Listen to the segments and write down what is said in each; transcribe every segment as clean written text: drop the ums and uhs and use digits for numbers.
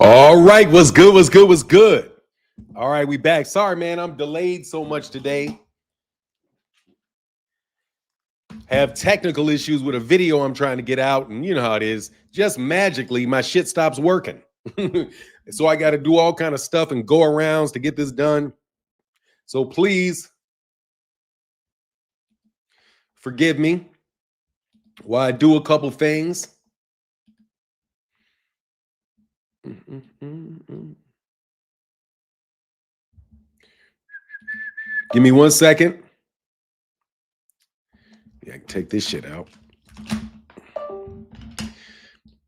All right, what's good? What's good? What's good? All right, we back. Sorry, man, I'm delayed so much today. Have technical issues with a video I'm trying to get out, and you know how it is. Just magically, my shit stops working. So I got to do all kind of stuff and go arounds to get this done. So please forgive me while I do a couple things. Give me 1 second. Yeah, I can take this shit out.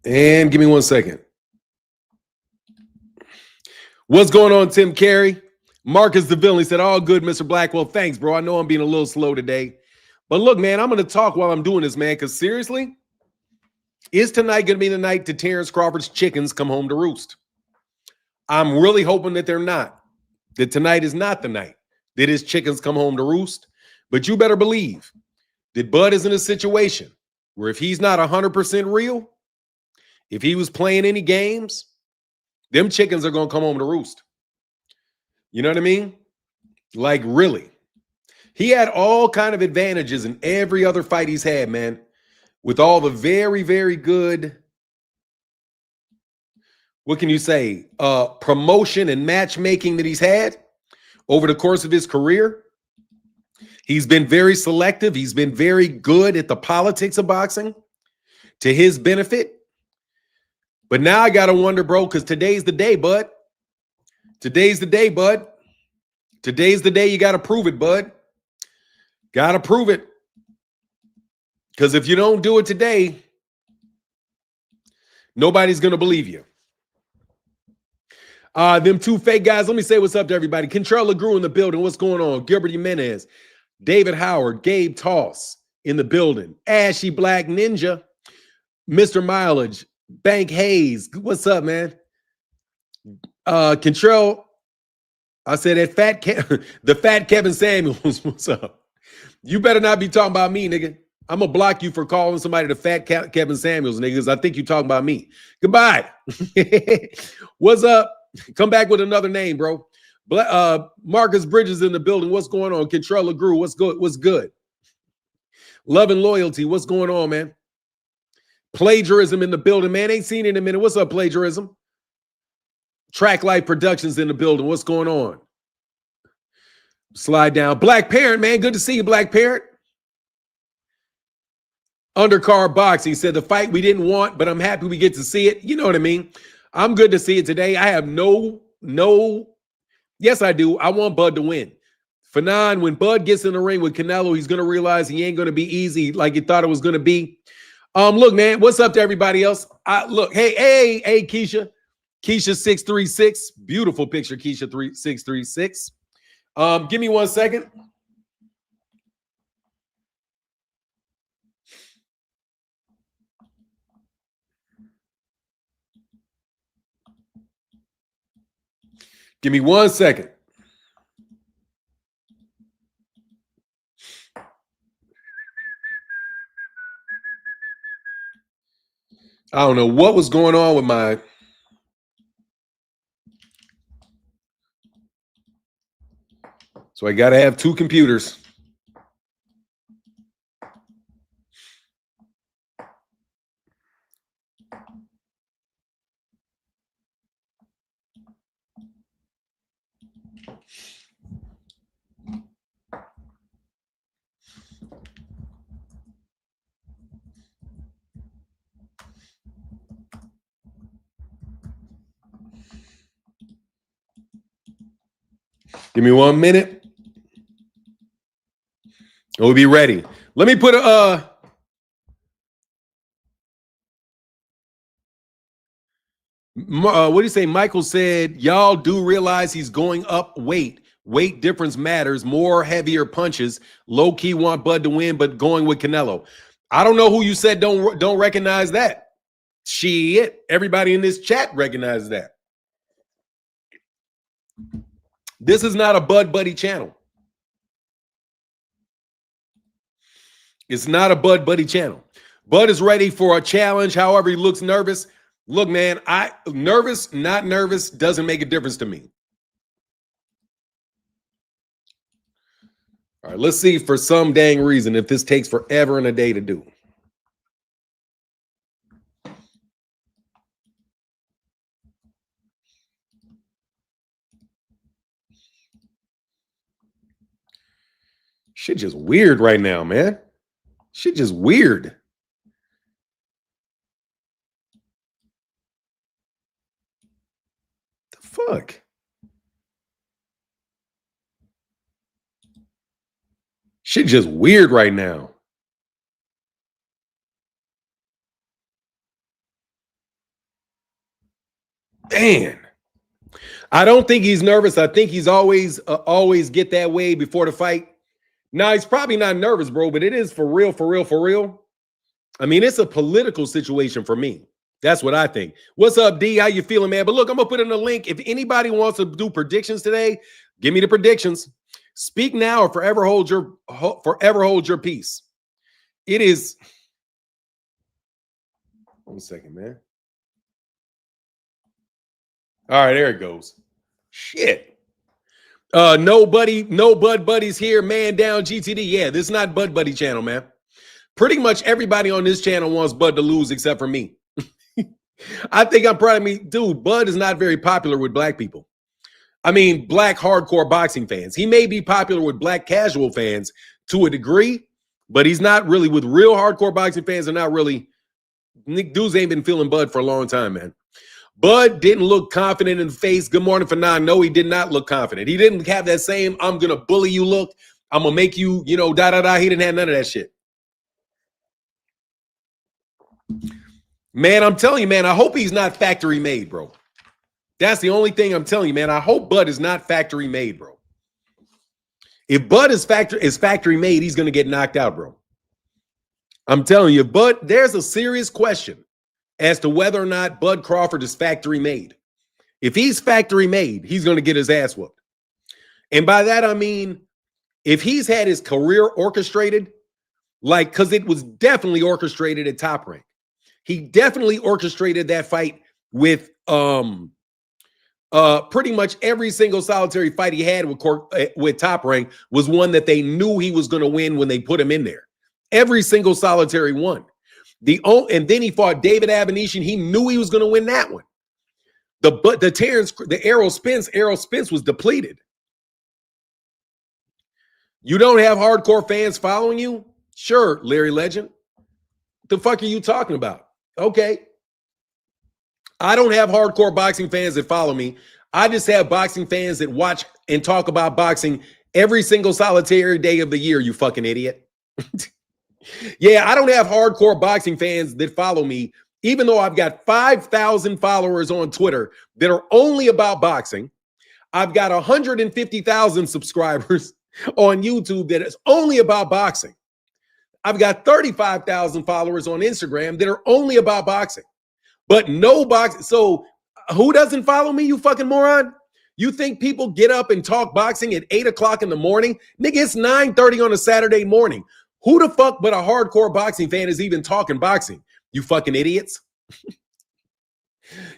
And give me 1 second. What's going on, Tim Carey? Marcus the villain, he said, all good, Mr. Blackwell. Thanks, bro. I know I'm being a little slow today. But look, man, I'm going to talk while I'm doing this, man, because seriously, is tonight going to be the night that Terence Crawford's chickens come home to roost? I'm really hoping that they're not, that tonight is not the night that his chickens come home to roost. But you better believe that Bud is in a situation where if he's not 100% real, if he was playing any games, them chickens are going to come home to roost. You know what I mean? Like, really. He had all kind of advantages in every other fight he's had, man, with all the very, very good, what can you say, promotion and matchmaking that he's had over the course of his career. He's been very selective. He's been very good at the politics of boxing to his benefit. But now I got to wonder, bro, because today's the day, bud. Today's the day, bud. Today's the day you got to prove it, bud. Got to prove it. Because if you don't do it today, nobody's going to believe you. Them two fake guys, let me say what's up to everybody. Control LeGrew in the building. What's going on? Gilbert Jimenez, David Howard, Gabe Toss in the building. Ashy Black Ninja, Mr. Mileage, Bank Hayes. What's up, man? Control. I said that the fat Kevin Samuels. What's up? You better not be talking about me, nigga. I'm gonna block you for calling somebody the fat Kevin Samuels, niggas. I think you talking about me. Goodbye. What's up? Come back with another name, bro. Marcus Bridges in the building. What's going on? Control LeGrew. What's good? What's good? Love and loyalty. What's going on, man? Plagiarism in the building, man. Ain't seen it in a minute. What's up, plagiarism? Track Life Productions in the building. What's going on? Slide down. Black Parent, man. Good to see you, Black Parent. Undercard Boxing said the fight we didn't want, but I'm happy we get to see it. You know what I mean? I'm good to see it today. I have yes, I do. I want Bud to win. Fanon, when Bud gets in the ring with Canelo, he's going to realize he ain't going to be easy like he thought it was going to be. Look, man, what's up to everybody else? Look, hey, Keisha. Keisha 636. Beautiful picture, Keisha 636. Give me 1 second. Give me 1 second. I don't know what was going on with my... So I got to have two computers. Give me 1 minute. We'll be ready. Let me put a what do you say? Michael said, y'all do realize he's going up weight. Weight difference matters. More heavier punches. Low key want Bud to win, but going with Canelo. I don't know who you said don't recognize that. Shit. Everybody in this chat recognizes that. This is not a Bud Buddy channel. It's not a Bud Buddy channel. Bud is ready for a challenge. However, he looks nervous. Look, man, nervous, not nervous, doesn't make a difference to me. All right, let's see for some dang reason if this takes forever and a day to do. Shit just weird right now, man. Shit just weird. The fuck? Shit just weird right now. Man. I don't think he's nervous. I think he's always get that way before the fight. Now, he's probably not nervous, bro, but it is for real, for real, for real. I mean, it's a political situation for me. That's what I think. What's up, D? How you feeling, man? But look, I'm going to put in a link. If anybody wants to do predictions today, give me the predictions. Speak now or forever hold your peace. It is. 1 second, man. All right, there it goes. Shit. No Bud Buddies here, man down GTD. Yeah, this is not Bud Buddy channel, man. Pretty much everybody on this channel wants Bud to lose except for me. I think I'm proud of me. Dude, Bud is not very popular with black people. I mean, black hardcore boxing fans. He may be popular with black casual fans to a degree, but he's not really with real hardcore boxing fans. Are not really. Dudes ain't been feeling Bud for a long time, man. Bud didn't look confident in the face. Good morning, Fanon. No, he did not look confident. He didn't have that same, I'm going to bully you look. I'm going to make you, He didn't have none of that shit. Man, I'm telling you, man, I hope he's not factory made, bro. That's the only thing I'm telling you, man. I hope Bud is not factory made, bro. If Bud is factory made, he's going to get knocked out, bro. I'm telling you, Bud, there's a serious question as to whether or not Bud Crawford is factory made. If he's factory made, he's going to get his ass whooped. And by that, I mean, if he's had his career orchestrated, because it was definitely orchestrated at Top Rank. He definitely orchestrated that fight with pretty much every single solitary fight he had with Top Rank was one that they knew he was going to win when they put him in there. Every single solitary one. And then he fought David Abanesian. He knew he was going to win that one. The Terence, the Errol Spence was depleted. You don't have hardcore fans following you? Sure, Larry Legend. The fuck are you talking about? Okay. I don't have hardcore boxing fans that follow me. I just have boxing fans that watch and talk about boxing every single solitary day of the year, you fucking idiot. Yeah, I don't have hardcore boxing fans that follow me, even though I've got 5,000 followers on Twitter that are only about boxing. I've got 150,000 subscribers on YouTube that is only about boxing. I've got 35,000 followers on Instagram that are only about boxing. But no boxing. So who doesn't follow me, you fucking moron? You think people get up and talk boxing at 8 o'clock in the morning? Nigga, it's 9:30 on a Saturday morning. Who the fuck but a hardcore boxing fan is even talking boxing? You fucking idiots.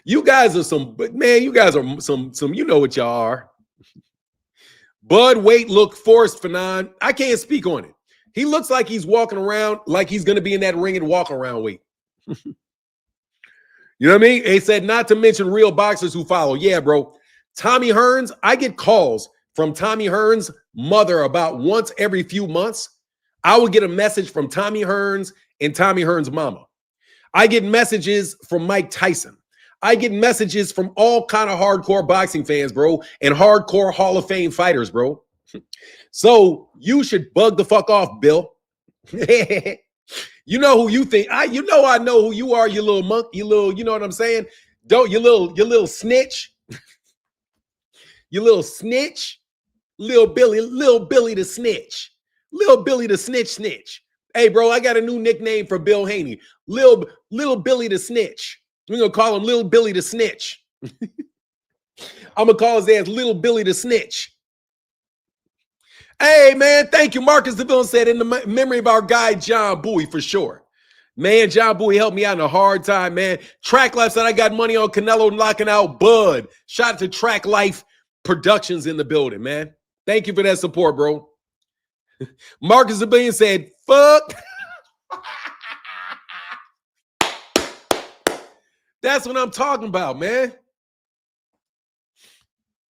You guys are you guys are some, you know what y'all are. Bud weight look forced, Fanon. I can't speak on it. He looks like he's walking around like he's going to be in that ring and walk around weight. You know what I mean? They said not to mention real boxers who follow. Yeah, bro. Tommy Hearns, I get calls from Tommy Hearns' mother about once every few months. I would get a message from Tommy Hearns and Tommy Hearns' mama. I get messages from Mike Tyson. I get messages from all kind of hardcore boxing fans, bro, and hardcore Hall of Fame fighters, bro. So you should bug the fuck off, Bill. You know who you think. I know who you are, you little monk, you know what I'm saying? You little snitch. You little snitch. Little Billy the snitch. Little Billy the snitch. Hey, bro, I got a new nickname for Bill Haney. Little Billy the snitch. We're gonna call him Little Billy the snitch. I'm gonna call his ass Little Billy the snitch. Hey, man, thank you. Marcus DeVille said, in the memory of our guy, John Bowie, for sure. Man, John Bowie helped me out in a hard time, man. Track Life said I got money on Canelo knocking out Bud. Shout out to Track Life Productions in the building, man. Thank you for that support, bro. Marcus Zabilian said, fuck. That's what I'm talking about, man.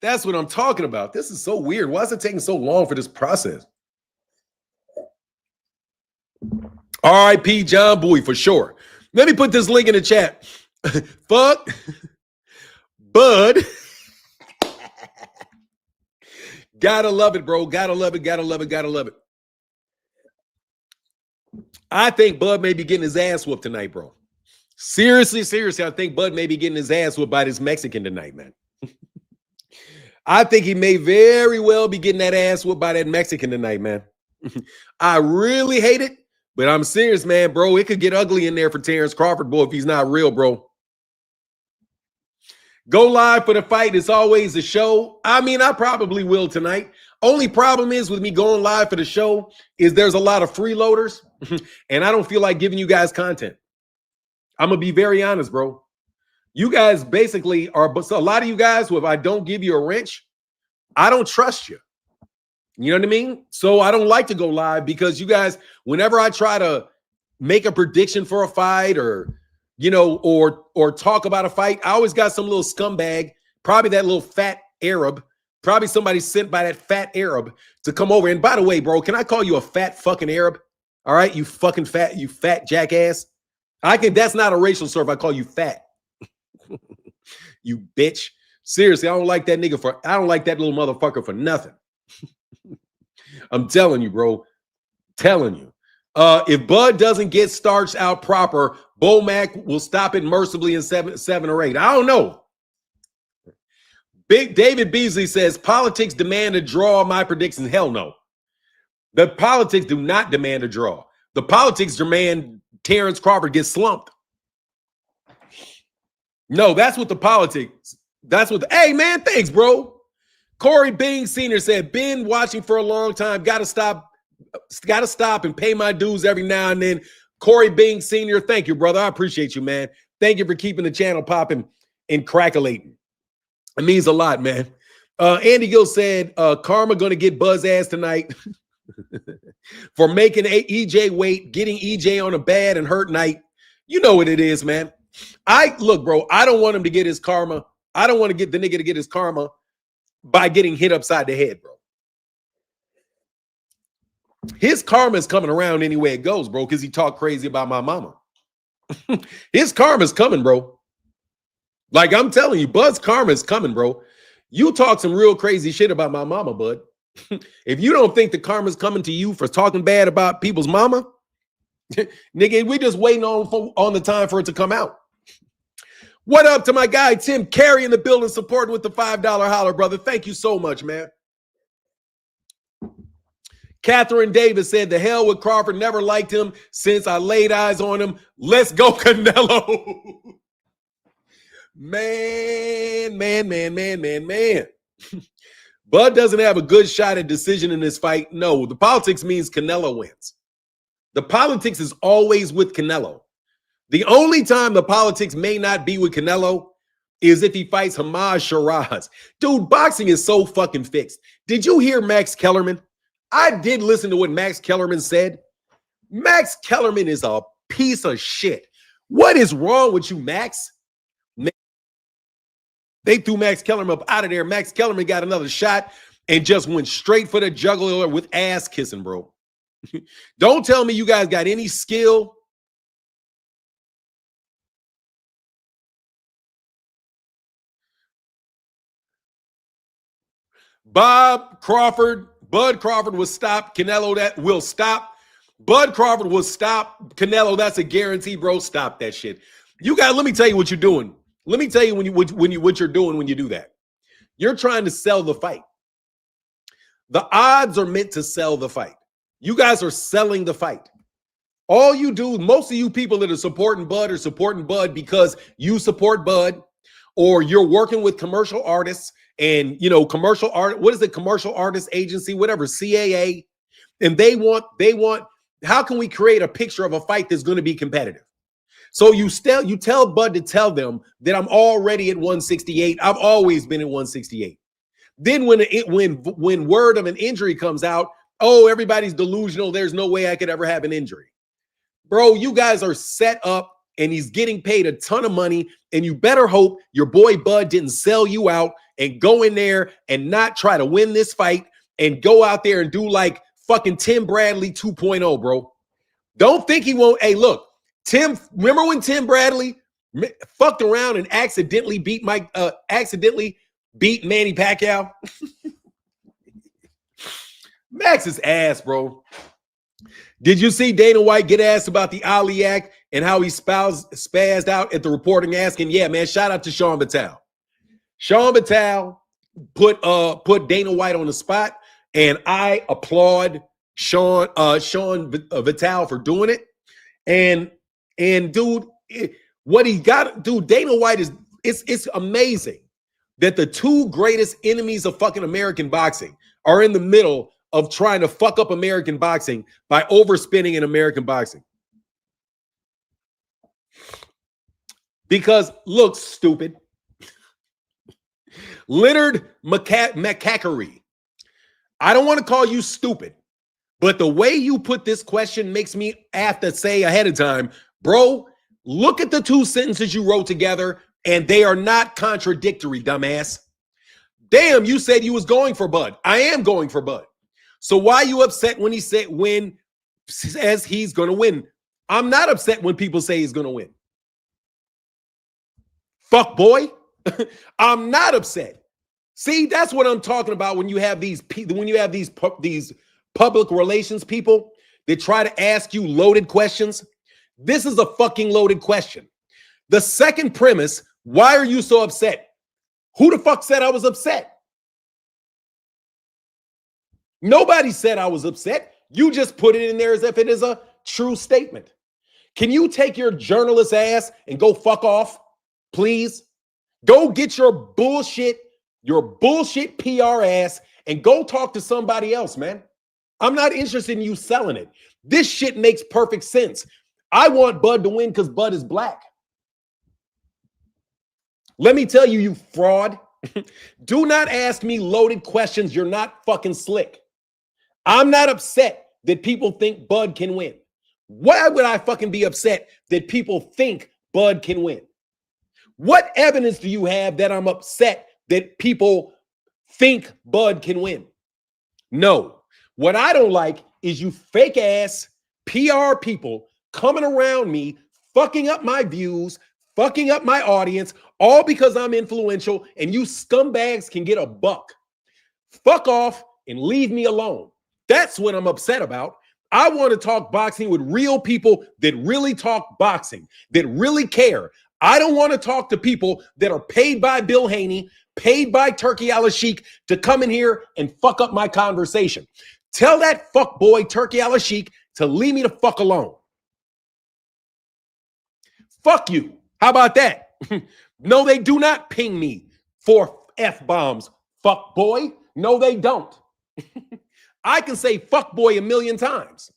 That's what I'm talking about. This is so weird. Why is it taking so long for this process? R.I.P. John Bowie for sure. Let me put this link in the chat. Fuck. Bud. Gotta love it, bro. Gotta love it. Gotta love it. Gotta love it. I think Bud may be getting his ass whooped tonight, bro. Seriously, I think Bud may be getting his ass whooped by this Mexican tonight, man. I think he may very well be getting that ass whooped by that Mexican tonight, man. I really hate it, but I'm serious, man, bro. It could get ugly in there for Terence Crawford, boy, if he's not real, bro. Go live for the fight. It's always a show. I mean, I probably will tonight. Only problem is with me going live for the show is there's a lot of freeloaders, and I don't feel like giving you guys content. I'm going to be very honest, bro. You guys basically are, but so a lot of you guys, if I don't give you a wrench, I don't trust you. You know what I mean? So I don't like to go live because you guys, whenever I try to make a prediction for a fight or, you know, or talk about a fight, I always got some little scumbag, probably that little fat Arab, probably somebody sent by that fat Arab to come over. And by the way, bro, can I call you a fat fucking Arab? All right, you fucking fat, you fat jackass. That's not a racial slur if I call you fat. You bitch. Seriously, I don't like that little motherfucker for nothing. I'm telling you, bro. Telling you. If Bud doesn't get starched out proper, Bomac will stop it mercifully in seven or eight. I don't know. Big David Beasley says politics demand a draw. My predictions, hell no. The politics do not demand a draw. The politics demand Terence Crawford gets slumped. No, that's what the politics. Hey, man, thanks, bro. Corey Bing Sr. said, been watching for a long time. Gotta stop and pay my dues every now and then. Corey Bing Sr., thank you, brother. I appreciate you, man. Thank you for keeping the channel popping and crackling. It means a lot, man. Andy Gill said, Karma gonna get Buzz ass tonight for making EJ wait, getting EJ on a bad and hurt night. You know what it is, man. Look, bro, I don't want him to get his karma. I don't want to get the nigga to get his karma by getting hit upside the head, bro. His karma is coming around any way it goes, bro, because he talked crazy about my mama. His karma is coming, bro. Like I'm telling you, Bud's karma is coming, bro. You talk some real crazy shit about my mama, Bud. If you don't think the karma's coming to you for talking bad about people's mama, nigga, we just waiting on the time for it to come out. What up to my guy, Tim Carey in the building, supporting with the $5 holler, brother. Thank you so much, man. Catherine Davis said, the hell with Crawford, never liked him since I laid eyes on him. Let's go, Canelo. Man. Bud doesn't have a good shot at decision in this fight. No, the politics means Canelo wins. The politics is always with Canelo. The only time the politics may not be with Canelo is if he fights Hamad Shiraz. Dude, boxing is so fucking fixed. Did you hear Max Kellerman? I did listen to what Max Kellerman said. Max Kellerman is a piece of shit. What is wrong with you, Max? They threw Max Kellerman up out of there. Max Kellerman got another shot and just went straight for the jugular with ass kissing, bro. Don't tell me you guys got any skill. Bud Crawford will stop. Canelo, that will stop. Bud Crawford will stop. Canelo, that's a guarantee, bro. Stop that shit. You guys, let me tell you what you're doing. Let me tell you what you're doing when you do that. You're trying to sell the fight. The odds are meant to sell the fight. You guys are selling the fight. All you do, most of you people that are supporting Bud are supporting Bud because you support Bud, or you're working with commercial artists and, you know, commercial art. What is it? Commercial artist agency, whatever, CAA. And they want how can we create a picture of a fight that's going to be competitive? So you tell Bud to tell them that I'm already at 168. I've always been at 168. Then when word of an injury comes out, oh, everybody's delusional. There's no way I could ever have an injury. Bro, you guys are set up and he's getting paid a ton of money. And you better hope your boy Bud didn't sell you out and go in there and not try to win this fight and go out there and do like fucking Tim Bradley 2.0, bro. Don't think he won't. Hey, look, remember when Tim Bradley fucked around and accidentally beat Manny Pacquiao? Max is ass, bro. Did you see Dana White get asked about the Ali Act and how he spazzed out at the reporting asking? Yeah, man, shout out to Sean Vitale. Sean Vitale put Dana White on the spot, and I applaud Sean Vitale for doing it. And dude, what he got, dude, Dana White it's amazing that the two greatest enemies of fucking American boxing are in the middle of trying to fuck up American boxing by overspinning in American boxing. Because, look, stupid. Leonard McCaffrey. I don't want to call you stupid, but the way you put this question makes me have to say ahead of time, bro, look at the two sentences you wrote together, and they are not contradictory, dumbass. Damn, you said you was going for Bud. I am going for Bud. So why are you upset when he says he's going to win? I'm not upset when people say he's going to win. Fuck boy. I'm not upset. See, that's what I'm talking about when you have these public relations people that try to ask you loaded questions. This is a fucking loaded question. The second premise, why are you so upset? Who the fuck said I was upset? Nobody said I was upset. You just put it in there as if it is a true statement. Can you take your journalist ass and go fuck off, please? Go get your bullshit PR ass and go talk to somebody else, man. I'm not interested in you selling it. This shit makes perfect sense. I want Bud to win because Bud is black. Let me tell you, you fraud. Do not ask me loaded questions. You're not fucking slick. I'm not upset that people think Bud can win. Why would I fucking be upset that people think Bud can win? What evidence do you have that I'm upset that people think Bud can win? No. What I don't like is you fake ass PR people coming around me, fucking up my views, fucking up my audience, all because I'm influential and you scumbags can get a buck. Fuck off and leave me alone. That's what I'm upset about. I want to talk boxing with real people that really talk boxing, that really care. I don't want to talk to people that are paid by Bill Haney, paid by Turkey Al-Sheikh to come in here and fuck up my conversation. Tell that fuck boy Turkey Al-Sheikh to leave me the fuck alone. Fuck you. How about that? No, they do not ping me for F-bombs, fuck boy. No, they don't. I can say fuck boy a million times.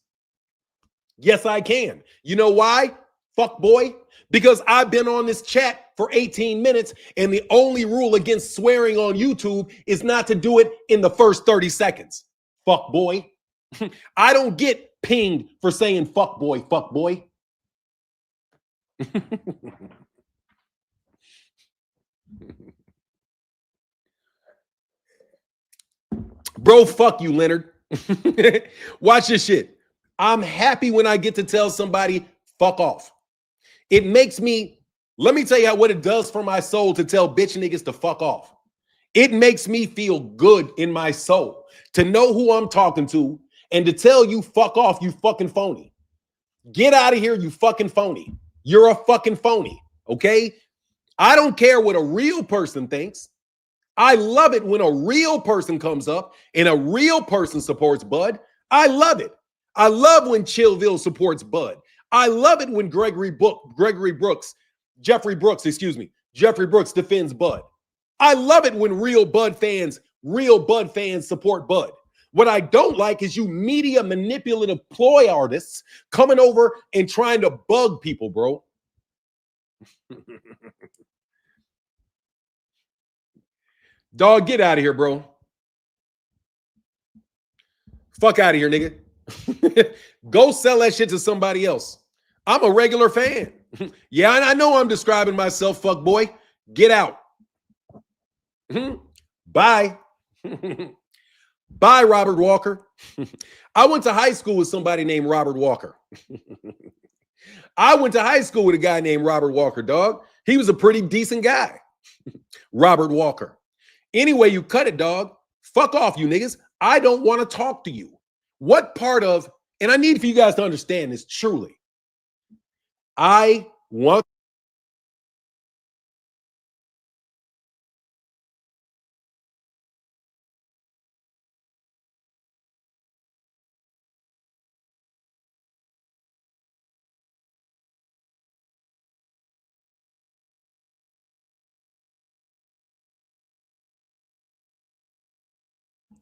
Yes, I can. You know why? Fuck boy. Because I've been on this chat for 18 minutes and the only rule against swearing on YouTube is not to do it in the first 30 seconds. Fuck boy. I don't get pinged for saying fuck boy, fuck boy. Bro, fuck you, Leonard. Watch this shit. I'm happy when I get to tell somebody fuck off. It makes me, let me tell you what it does for my soul to tell bitch niggas to fuck off. It makes me feel good in my soul to know who I'm talking to and to tell you fuck off, you fucking phony. Get out of here, you fucking phony. You're a fucking phony, okay? I don't care what a real person thinks. I love it when a real person comes up and a real person supports Bud. I love it. I love when Chillville supports Bud. I love it when Jeffrey Brooks defends Bud. I love it when real Bud fans support Bud. What I don't like is you media manipulative ploy artists coming over and trying to bug people, bro. Dog, get out of here, bro. Fuck out of here, nigga. Go sell that shit to somebody else. I'm a regular fan. Yeah, and I know I'm describing myself, fuck boy. Get out. Bye. Bye, Robert Walker. I went to high school with somebody named Robert Walker. I went to high school with a guy named Robert Walker, dog. He was a pretty decent guy. Robert Walker. Anyway, you cut it, dog. Fuck off, you niggas. I don't want to talk to you. What part of, and I need for you guys to understand this truly. I want.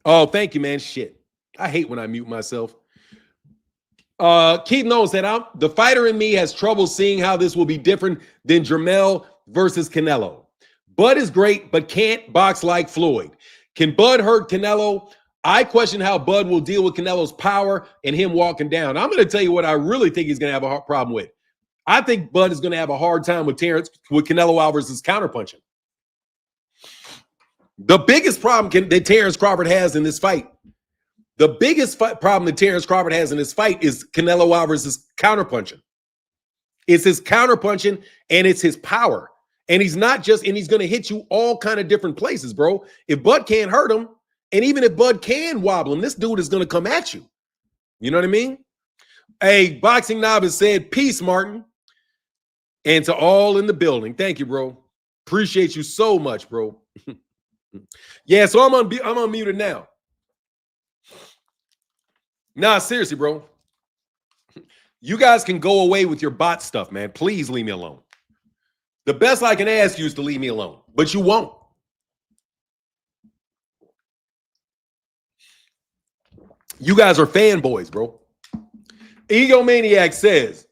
Oh, thank you, man. Shit. I hate when I mute myself. Keith knows that the fighter in me has trouble seeing how this will be different than Jermell versus Canelo. Bud is great, but can't box like Floyd. Can Bud hurt Canelo? I question how Bud will deal with Canelo's power and him walking down. I'm going to tell you what I really think he's going to have a hard problem with. I think Bud is going to have a hard time with Canelo Alvarez's counterpunching. The biggest problem that Terence Crawford has in this fight, the biggest problem that Terence Crawford has in this fight is Canelo Alvarez's counterpunching. It's his counterpunching and it's his power. And he's not just, and he's going to hit you all kind of different places, bro. If Bud can't hurt him, and even if Bud can wobble him, this dude is going to come at you. You know what I mean? Hey, Boxing Knob has said, peace, Martin. And to all in the building, thank you, bro. Appreciate you so much, bro. Yeah, so I'm unmuted now. Nah, seriously, bro. You guys can go away with your bot stuff, man. Please leave me alone. The best I can ask you is to leave me alone, but you won't. You guys are fanboys, bro. Egomaniac says,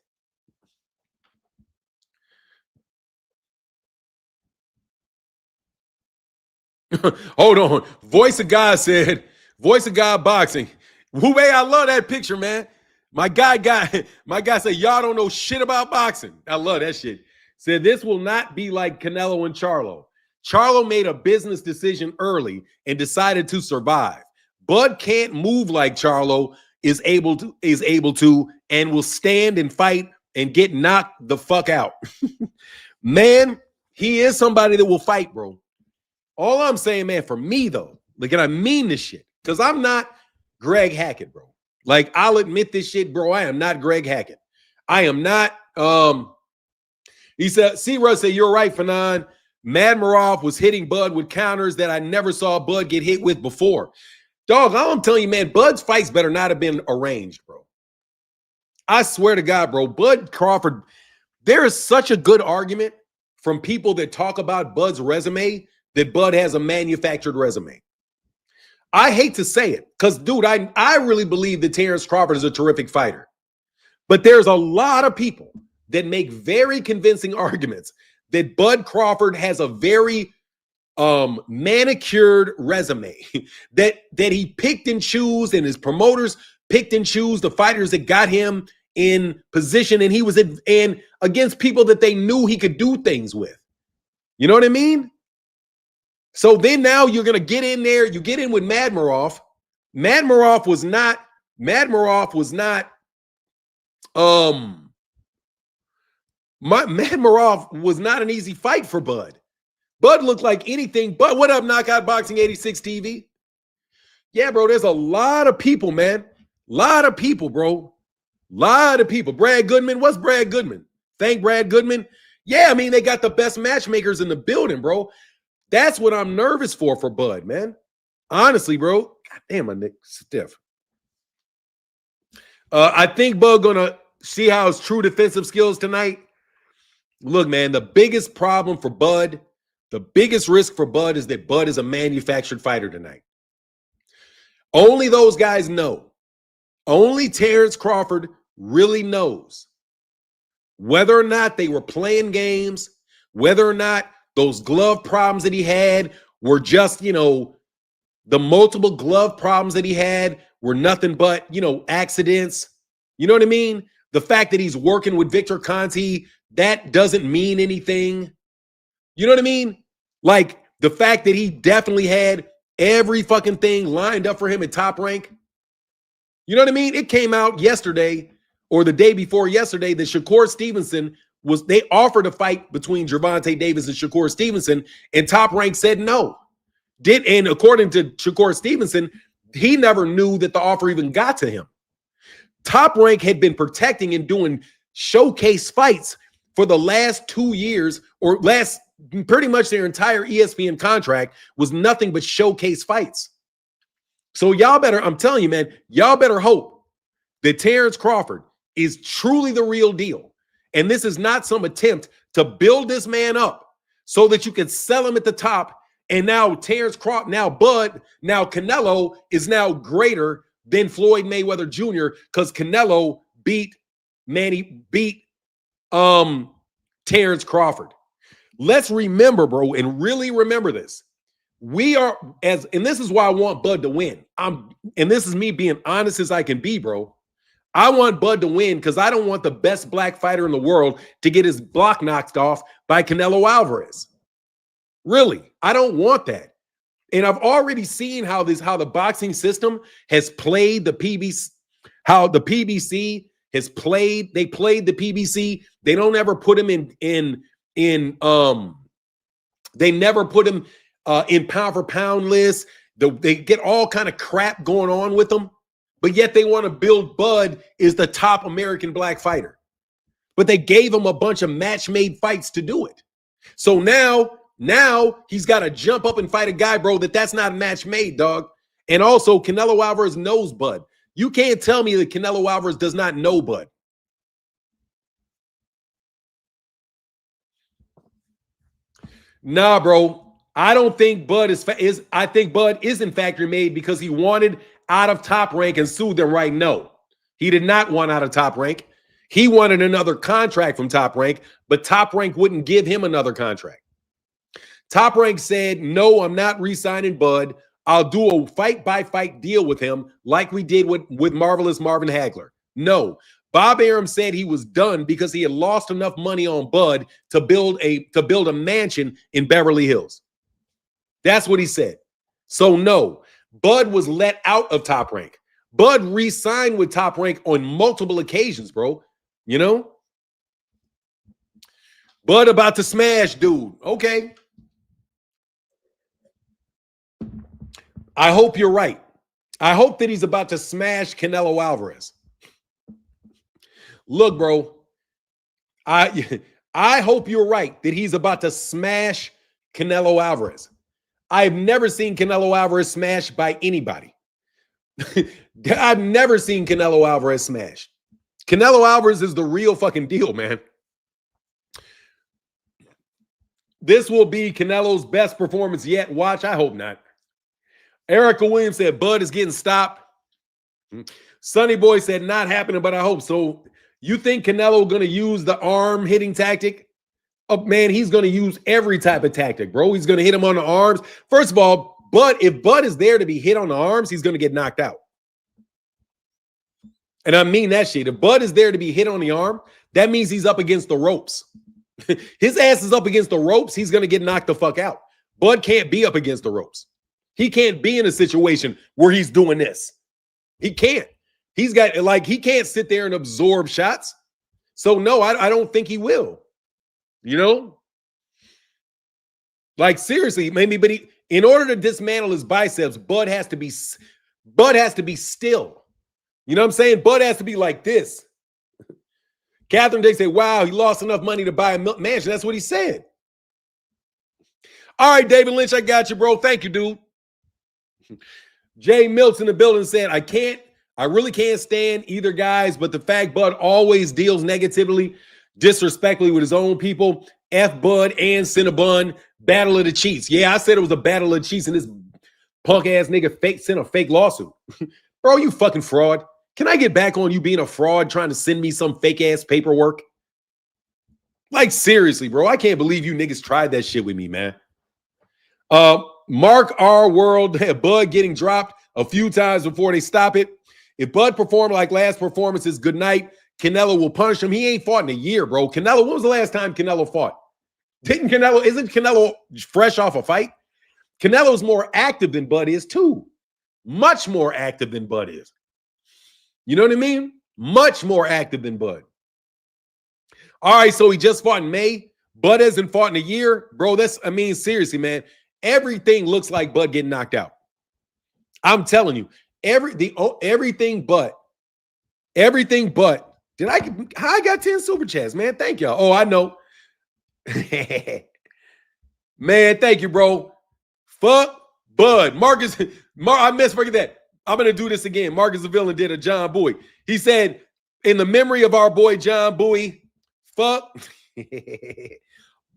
hold on. Voice of God said, Voice of God Boxing. Wu-Wei, I love that picture, man. My guy said, y'all don't know shit about boxing. I love that shit. Said this will not be like Canelo and Charlo. Charlo made a business decision early and decided to survive. Bud can't move like Charlo is able to, and will stand and fight and get knocked the fuck out. Man, he is somebody that will fight, bro. All I'm saying, man, for me though, like, and I mean this shit, because I'm not Greg Hackett, bro. Like, I'll admit this shit, bro. I am not Greg Hackett. I am not. He said, C-Russ said, you're right, Fanon. Madmarov was hitting Bud with counters that I never saw Bud get hit with before. Dog, all I'm telling you, man, Bud's fights better not have been arranged, bro. I swear to God, bro. Bud Crawford, there is such a good argument from people that talk about Bud's resume that Bud has a manufactured resume. I hate to say it because, dude, I really believe that Terence Crawford is a terrific fighter. But there's a lot of people that make very convincing arguments that Bud Crawford has a very manicured resume, that he picked and chose, and his promoters picked and chose the fighters that got him in position, and he was in against people that they knew he could do things with. You know what I mean? So then now you're going to get in there. You get in with Madmarov. Madmarov was not an easy fight for Bud. Bud looked like anything but. What up, Knockout Boxing 86 TV? Yeah, bro, there's a lot of people, man. Lot of people, bro. Lot of people. Brad Goodman. What's Brad Goodman? Thank Brad Goodman. Yeah, I mean, they got the best matchmakers in the building, bro. That's what I'm nervous for Bud, man. Honestly, bro. God damn, my neck stiff. I think Bud gonna see how his true defensive skills tonight. Look, man, the biggest problem for Bud, the biggest risk for Bud is that Bud is a manufactured fighter tonight. Only those guys know. Only Terence Crawford really knows whether or not they were playing games, whether or not those glove problems that he had were just, the multiple glove problems that he had were nothing but, accidents. You know what I mean? The fact that he's working with Victor Conte, that doesn't mean anything. You know what I mean? Like the fact that he definitely had every fucking thing lined up for him at Top Rank. You know what I mean? It came out yesterday or the day before yesterday that Shakur Stevenson they offered a fight between Gervonta Davis and Shakur Stevenson, and Top Rank said no. And according to Shakur Stevenson, he never knew that the offer even got to him. Top Rank had been protecting and doing showcase fights for the last 2 years, or pretty much their entire ESPN contract was nothing but showcase fights. So I'm telling you, man, y'all better hope that Terence Crawford is truly the real deal. And this is not some attempt to build this man up so that you can sell him at the top. And now Terence Crawford, now Canelo is now greater than Floyd Mayweather Jr. because Canelo beat Terence Crawford. Let's remember, bro, and really remember this. And this is why I want Bud to win. And this is me being honest as I can be, bro. I want Bud to win because I don't want the best black fighter in the world to get his block knocked off by Canelo Alvarez. Really, I don't want that. And I've already seen how the boxing system has played the PBC, how the PBC has played. They played the PBC. They don't ever put him they never put him in pound for pound lists. They get all kind of crap going on with them. But yet they want to build Bud is the top American black fighter. But they gave him a bunch of match-made fights to do it. So now he's got to jump up and fight a guy, bro, that's not match-made, dog. And also, Canelo Alvarez knows Bud. You can't tell me that Canelo Alvarez does not know Bud. Nah, bro. I don't think Bud I think Bud isn't factory made because he wanted out of Top Rank and sued them right. No, he did not want out of Top Rank. He wanted another contract from Top Rank, but Top Rank wouldn't give him another contract. Top Rank said, no, I'm not re-signing Bud. I'll do a fight-by-fight deal with him like we did with Marvelous Marvin Hagler. No, Bob Arum said he was done because he had lost enough money on Bud to build a mansion in Beverly Hills. That's what he said. So no, Bud was let out of Top Rank. Bud re-signed with Top Rank on multiple occasions, bro. You know? Bud about to smash dude. Okay. I hope you're right. I hope that he's about to smash Canelo Alvarez. Look, bro, I hope you're right that he's about to smash Canelo Alvarez. I've never seen Canelo Alvarez smashed by anybody. I've never seen Canelo Alvarez smashed. Canelo Alvarez is the real fucking deal, man. This will be Canelo's best performance yet. Watch, I hope not. Erica Williams said Bud is getting stopped. Sonny Boy said not happening, but I hope so. You think Canelo going to use the arm hitting tactic? Oh, man, he's going to use every type of tactic, bro. He's going to hit him on the arms. First of all, if Bud is there to be hit on the arms, he's going to get knocked out. And I mean that shit. If Bud is there to be hit on the arm, that means he's up against the ropes. His ass is up against the ropes. He's going to get knocked the fuck out. Bud can't be up against the ropes. He can't be in a situation where he's doing this. He can't. He can't sit there and absorb shots. So no, I don't think he will. You know? Like seriously, maybe, but in order to dismantle his biceps, Bud has to be still. You know what I'm saying? Bud has to be like this. Catherine Dick said, wow, he lost enough money to buy a mansion. That's what he said. All right, David Lynch, I got you, bro. Thank you, dude. Jay Mills in the building said, I really can't stand either guys, but the fact Bud always deals negatively, disrespectfully with his own people. F Bud and Cinnabon, battle of the Chiefs. Yeah, I said it was a battle of the Chiefs, and this Punk ass nigga sent a fake lawsuit. Bro, you fucking fraud. Can I get back on you being a fraud trying to send me some fake ass paperwork? Like, seriously, bro. I can't believe you niggas tried that shit with me, man. Mark R. World had Bud getting dropped a few times before they stop it. If Bud performed like last performances, good night. Canelo will punish him. He ain't fought in a year, bro. Canelo, when was the last time Canelo fought? Isn't Canelo fresh off a fight? Canelo's more active than Bud is, too. Much more active than Bud is. You know what I mean? Much more active than Bud. All right, so he just fought in May. Bud hasn't fought in a year. Bro, seriously, man. Everything looks like Bud getting knocked out. I'm telling you. Everything but. I got 10 super chats, man. Thank y'all. Oh, I know. Man, thank you, bro. Fuck Bud. I misforget that. I'm going to do this again. Marcus the Villain did a John Bowie. He said, in the memory of our boy John Bowie, fuck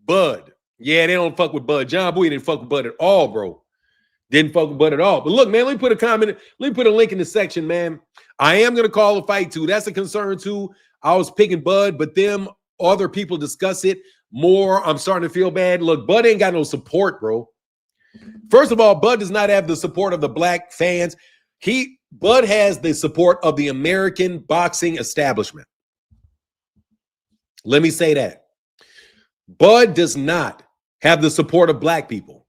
Bud. Yeah, they don't fuck with Bud. John Bowie didn't fuck with Bud at all, bro. Didn't fuck with Bud at all. But look, man, let me put a comment. Let me put a link in the section, man. I am going to call a fight, too. That's a concern, too. I was picking Bud, but them other people discuss it more. I'm starting to feel bad. Look, Bud ain't got no support, bro. First of all, Bud does not have the support of the black fans. Bud has the support of the American boxing establishment. Let me say that. Bud does not have the support of black people.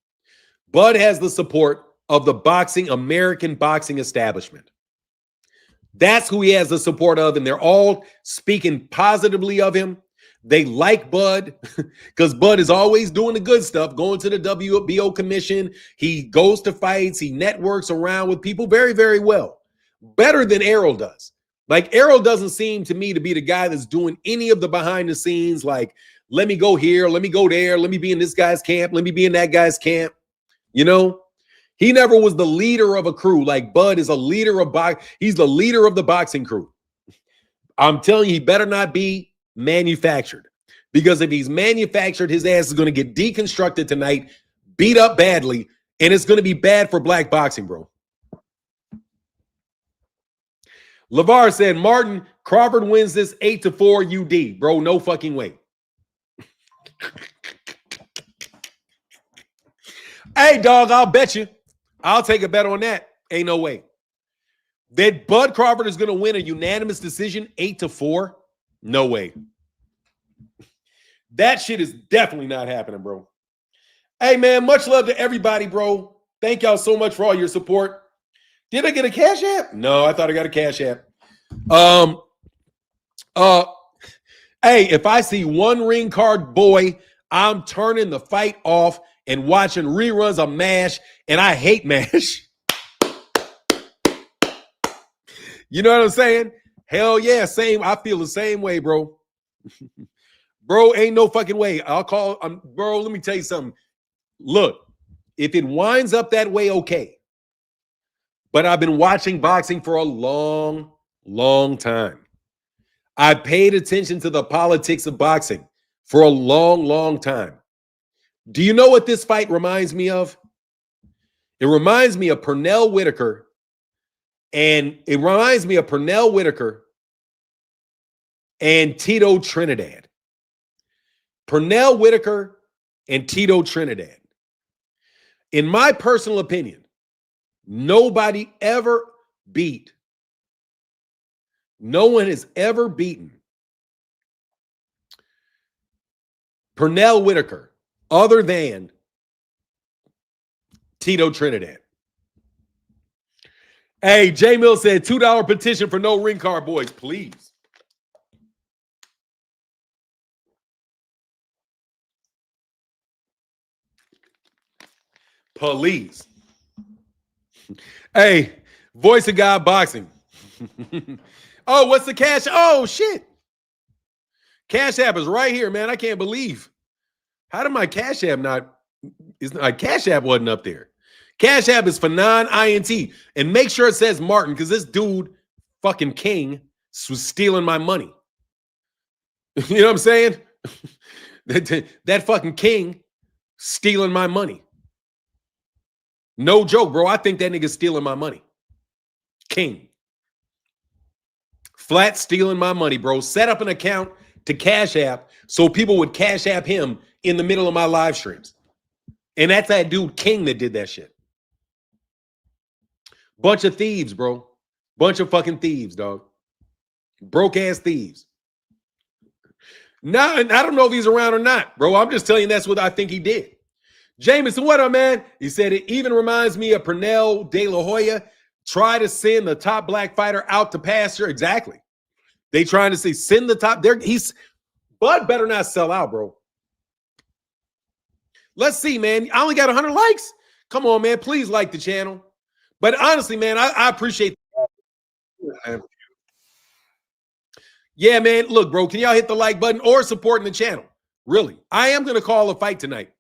Bud has the support of the American boxing establishment. That's who he has the support of, and they're all speaking positively of him. They like Bud because Bud is always doing the good stuff, going to the WBO commission. He goes to fights. He networks around with people very, very well. Better than Errol does. Like, Errol doesn't seem to me to be the guy that's doing any of the behind the scenes, like, let me go here, let me go there, let me be in this guy's camp, let me be in that guy's camp. You know, he never was the leader of a crew. Like, Bud is a leader of he's the leader of the boxing crew. I'm telling you, he better not be manufactured, because if he's manufactured, his ass is going to get deconstructed tonight, beat up badly, and it's going to be bad for black boxing, bro. LeVar said, Martin, Crawford wins this 8-4 UD. Bro, no fucking way. Hey, dog, I'll bet you. I'll take a bet on that. Ain't no way. That Bud Crawford is going to win a unanimous decision 8-4? No way. That shit is definitely not happening, bro. Hey, man, much love to everybody, bro. Thank y'all so much for all your support. Did I get a Cash App? No, I thought I got a Cash App. Hey, if I see one ring card boy, I'm turning the fight off and watching reruns of MASH, and I hate MASH. You know what I'm saying? Hell yeah, same. I feel the same way, bro. Bro, ain't no fucking way. Bro, let me tell you something. Look, if it winds up that way, okay. But I've been watching boxing for a long, long time. I paid attention to the politics of boxing for a long, long time. Do you know what this fight reminds me of? It reminds me of Pernell Whitaker, and Tito Trinidad. Pernell Whitaker and Tito Trinidad. In my personal opinion, no one has ever beaten Pernell Whitaker other than Tito Trinidad. Hey, J Mill said $2 petition for no ring card boys, please. Please. Hey, Voice of God Boxing. Oh, what's the cash? Oh, shit. Cash App is right here, man. I can't believe. How did my Cash App Cash App wasn't up there. Cash App is for non-INT. And make sure it says Martin, because this dude, fucking King, was stealing my money. You know what I'm saying? That fucking King stealing my money. No joke, bro. I think that nigga's stealing my money. King. Flat stealing my money, bro. Set up an account to Cash App so people would Cash App him in the middle of my live streams. And that's that dude King that did that shit. Bunch of thieves, bro. Bunch of fucking thieves, dog. Broke ass thieves. Now, I don't know if he's around or not, bro. I'm just telling you that's what I think he did. Jameson, what up, man? He said it even reminds me of Pernell De La Hoya. Try to send the top black fighter out to pasture. Exactly. They trying to say send the top. Bud better not sell out, bro. Let's see, man. I only got 100 likes. Come on, man. Please like the channel. But honestly, man, I appreciate it. Yeah, man. Look, bro, can y'all hit the like button or supporting the channel? Really. I am going to call a fight tonight.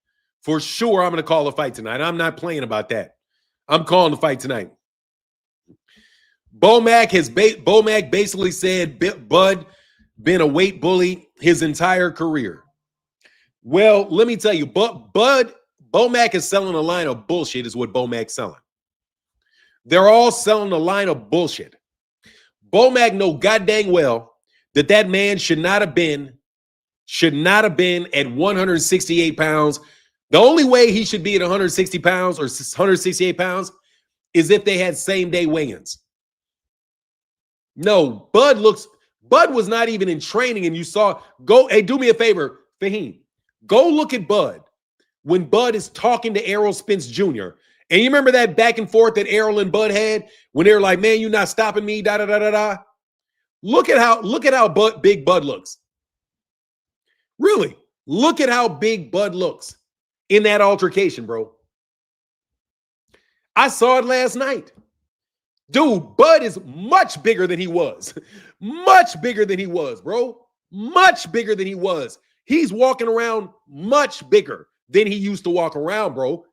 For sure, I'm going to call a fight tonight. I'm not playing about that. I'm calling the fight tonight. Bomac basically said Bud been a weight bully his entire career. Well, let me tell you, Bomac is selling a line of bullshit is what Bomac's selling. They're all selling a line of bullshit. Bomac know goddamn well that man should not have been at 168 pounds. The only way he should be at 160 pounds or 168 pounds is if they had same day weigh-ins. No, Bud was not even in training, and you saw, hey, do me a favor, Fahim. Go look at Bud when Bud is talking to Errol Spence Jr. And you remember that back and forth that Errol and Bud had when they were like, man, you're not stopping me, da da da da da. Look at how big Bud looks. Really, look at how big Bud looks in that altercation, bro. I saw it last night. Dude, Bud is much bigger than he was. Much bigger than he was, bro. Much bigger than he was. He's walking around much bigger than he used to walk around, bro.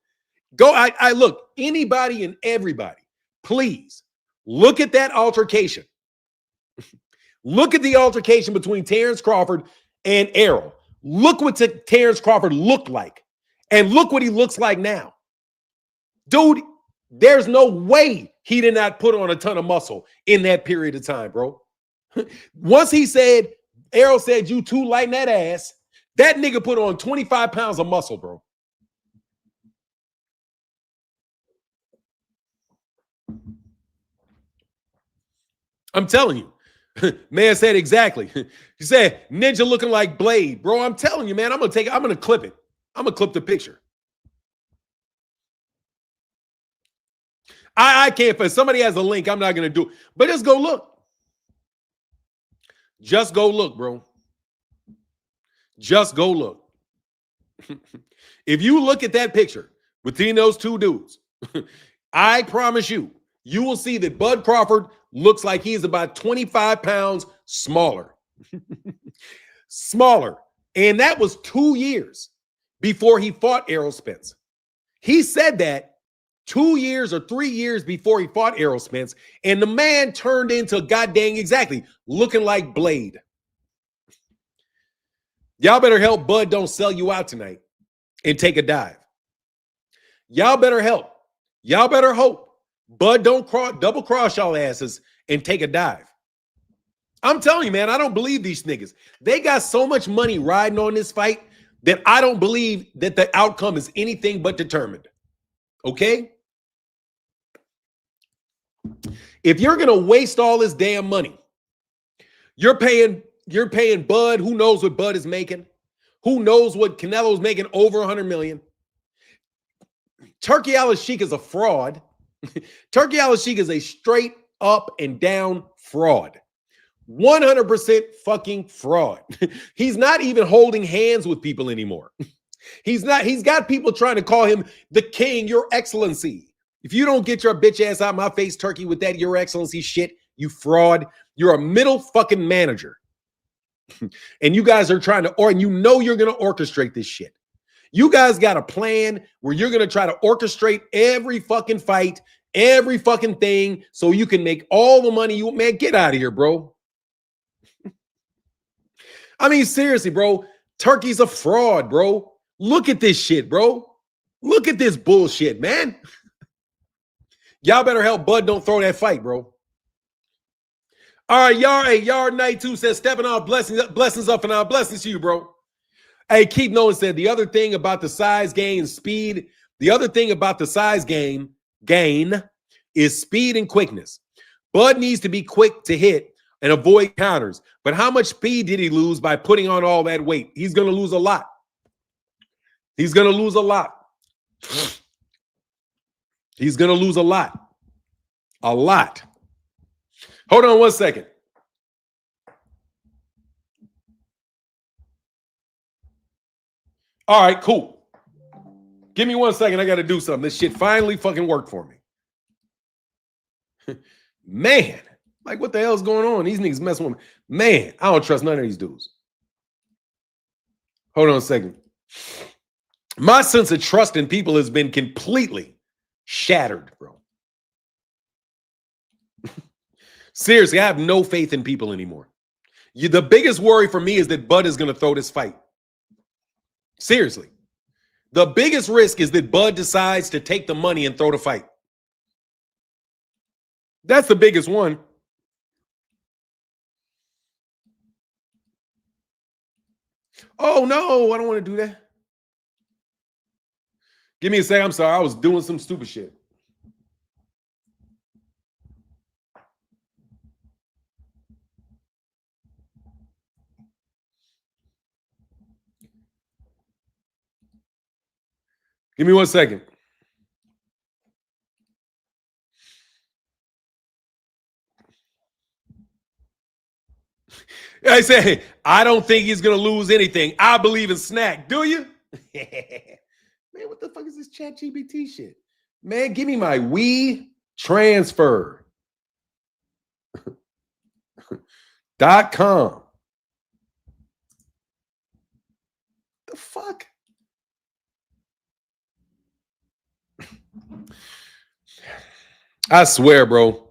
I look, anybody and everybody, please look at that altercation. Look at the altercation between Terence Crawford and Errol. Look what Terence Crawford looked like. And look what he looks like now. Dude, there's no way he did not put on a ton of muscle in that period of time, bro. Once Errol said, you too light in that ass, that nigga put on 25 pounds of muscle, bro. I'm telling you. Man said exactly. He said, Ninja looking like Blade. Bro, I'm telling you, man, I'm going to clip it. I'm going to clip the picture. I can't, if somebody has a link, I'm not going to do it. But just go look. Just go look, bro. Just go look. If you look at that picture between those two dudes, I promise you, you will see that Bud Crawford looks like he's about 25 pounds smaller. Smaller. And that was 2 years before he fought Errol Spence. He said that 2 years or 3 years before he fought Errol Spence, and the man turned into goddamn exactly looking like Blade. Y'all better help Bud don't sell you out tonight and take a dive. Y'all better help. Y'all better hope Bud don't double cross y'all asses and take a dive. I'm telling you, man, I don't believe these niggas. They got so much money riding on this fight that I don't believe that the outcome is anything but determined. Okay? If you're going to waste all this damn money, you're paying Bud, who knows what Bud is making? Who knows what Canelo's making, over 100 million? Turkey Al-Sheikh is a fraud. Turkey Al-Sheikh is a straight up and down fraud. 100% fucking fraud. He's not even holding hands with people anymore. He's got people trying to call him the king, your excellency. If you don't get your bitch ass out my face, Turkey, with that your excellency shit, you fraud. You're a middle fucking manager. And you guys are trying to, and you know you're going to orchestrate this shit. You guys got a plan where you're going to try to orchestrate every fucking fight, every fucking thing, so you can make all the money you, man, get out of here, bro. I mean, seriously, bro, Turkey's a fraud, bro. Look at this shit, bro. Look at this bullshit, man. Y'all better help Bud don't throw that fight, bro. All right, Yard Night 2 says, stepping off, blessings up and out. Blessings to you, bro. Hey, Keith Nolan said, the other thing about the size gain speed, the other thing about the size gain is speed and quickness. Bud needs to be quick to hit and avoid counters. But how much speed did he lose by putting on all that weight? He's going to lose a lot. He's going to lose a lot. He's going to lose a lot. A lot. Hold on 1 second. All right, cool. Give me 1 second. I got to do something. This shit finally fucking worked for me. Man, like what the hell's going on? These niggas messing with me. Man, I don't trust none of these dudes. Hold on a second. My sense of trust in people has been completely shattered, bro. Seriously, I have no faith in people anymore. The biggest worry for me is that Bud is going to throw this fight. Seriously. The biggest risk is that Bud decides to take the money and throw the fight. That's the biggest one. Oh, no, I don't want to do that. Give me a second. I'm sorry. I was doing some stupid shit. Give me 1 second. I say, I don't think he's going to lose anything. I believe in Snack. Do you? Man, what the fuck is this ChatGPT shit? Man, give me my Wii transfer. .com. The fuck? I swear, bro.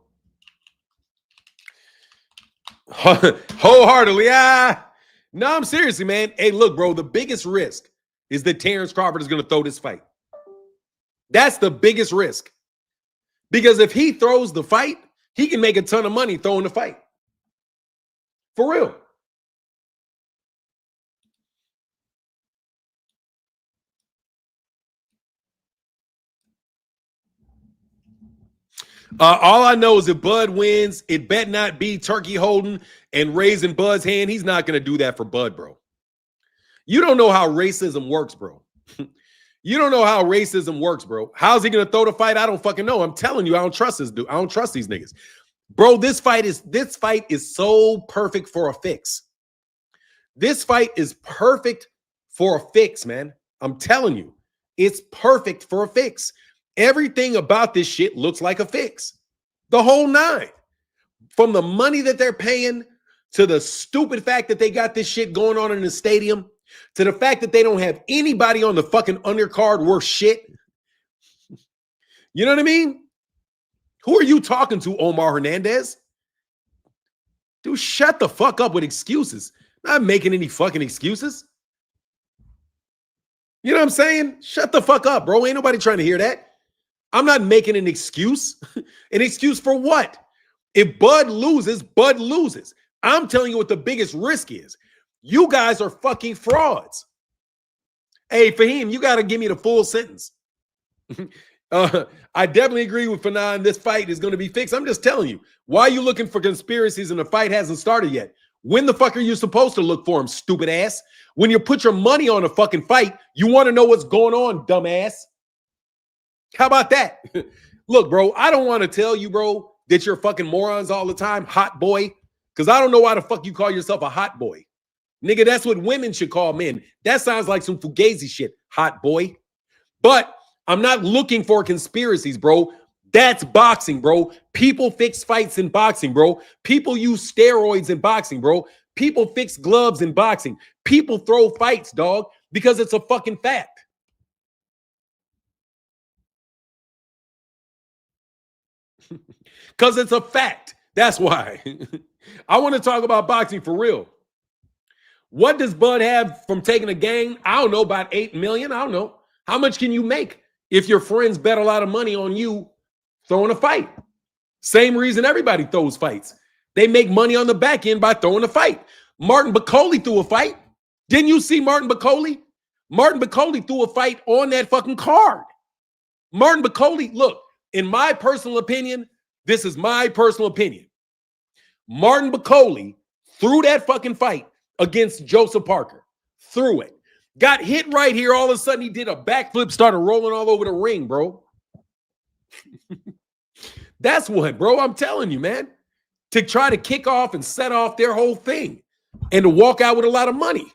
Wholeheartedly. No, I'm seriously, man. Hey, look, bro, the biggest risk is that Terence Crawford is going to throw this fight. That's the biggest risk. Because if he throws the fight, he can make a ton of money throwing the fight. For real. All I know is if Bud wins, it bet not be turkey holding and raising Bud's hand. He's not going to do that for Bud, bro. You don't know how racism works, bro. You don't know how racism works, bro. How's he going to throw the fight? I don't fucking know. I'm telling you, I don't trust this dude. I don't trust these niggas. Bro, this fight is so perfect for a fix. This fight is perfect for a fix, man. I'm telling you, it's perfect for a fix. Everything about this shit looks like a fix. The whole nine. From the money that they're paying to the stupid fact that they got this shit going on in the stadium to the fact that they don't have anybody on the fucking undercard worth shit. You know what I mean? Who are you talking to, Omar Hernandez? Dude, shut the fuck up with excuses. Not making any fucking excuses. You know what I'm saying? Shut the fuck up, bro. Ain't nobody trying to hear that. I'm not making an excuse. An excuse for what? If Bud loses, Bud loses. I'm telling you what the biggest risk is. You guys are fucking frauds. Hey, Fahim, you got to give me the full sentence. I definitely agree with Fanan. This fight is going to be fixed. I'm just telling you. Why are you looking for conspiracies and the fight hasn't started yet? When the fuck are you supposed to look for them, stupid ass? When you put your money on a fucking fight, you want to know what's going on, dumbass. How about that? Look, bro, I don't want to tell you, bro, that you're fucking morons all the time, hot boy, because I don't know why the fuck you call yourself a hot boy. Nigga, that's what women should call men. That sounds like some fugazi shit, hot boy. But I'm not looking for conspiracies, bro. That's boxing, bro. People fix fights in boxing, bro. People use steroids in boxing, bro. People fix gloves in boxing. People throw fights, dog, because it's a fucking fact. Because it's a fact. That's why. I want to talk about boxing for real. What does Bud have from taking a game? I don't know, about 8 million. I don't know. How much can you make if your friends bet a lot of money on you Throwing a fight. Same reason everybody throws fights. They make money on the back end by throwing a fight. Martin Bacoli threw a fight. Didn't you see Martin Bacoli? Martin Bacoli threw a fight on that fucking card. Martin Bacoli, look, in my personal opinion, this is my personal opinion. Martin Bacoli threw that fucking fight against Joseph Parker. Threw it. Got hit right here. All of a sudden, he did a backflip, started rolling all over the ring, bro. That's what, bro, I'm telling you, man. To try to kick off and set off their whole thing and to walk out with a lot of money.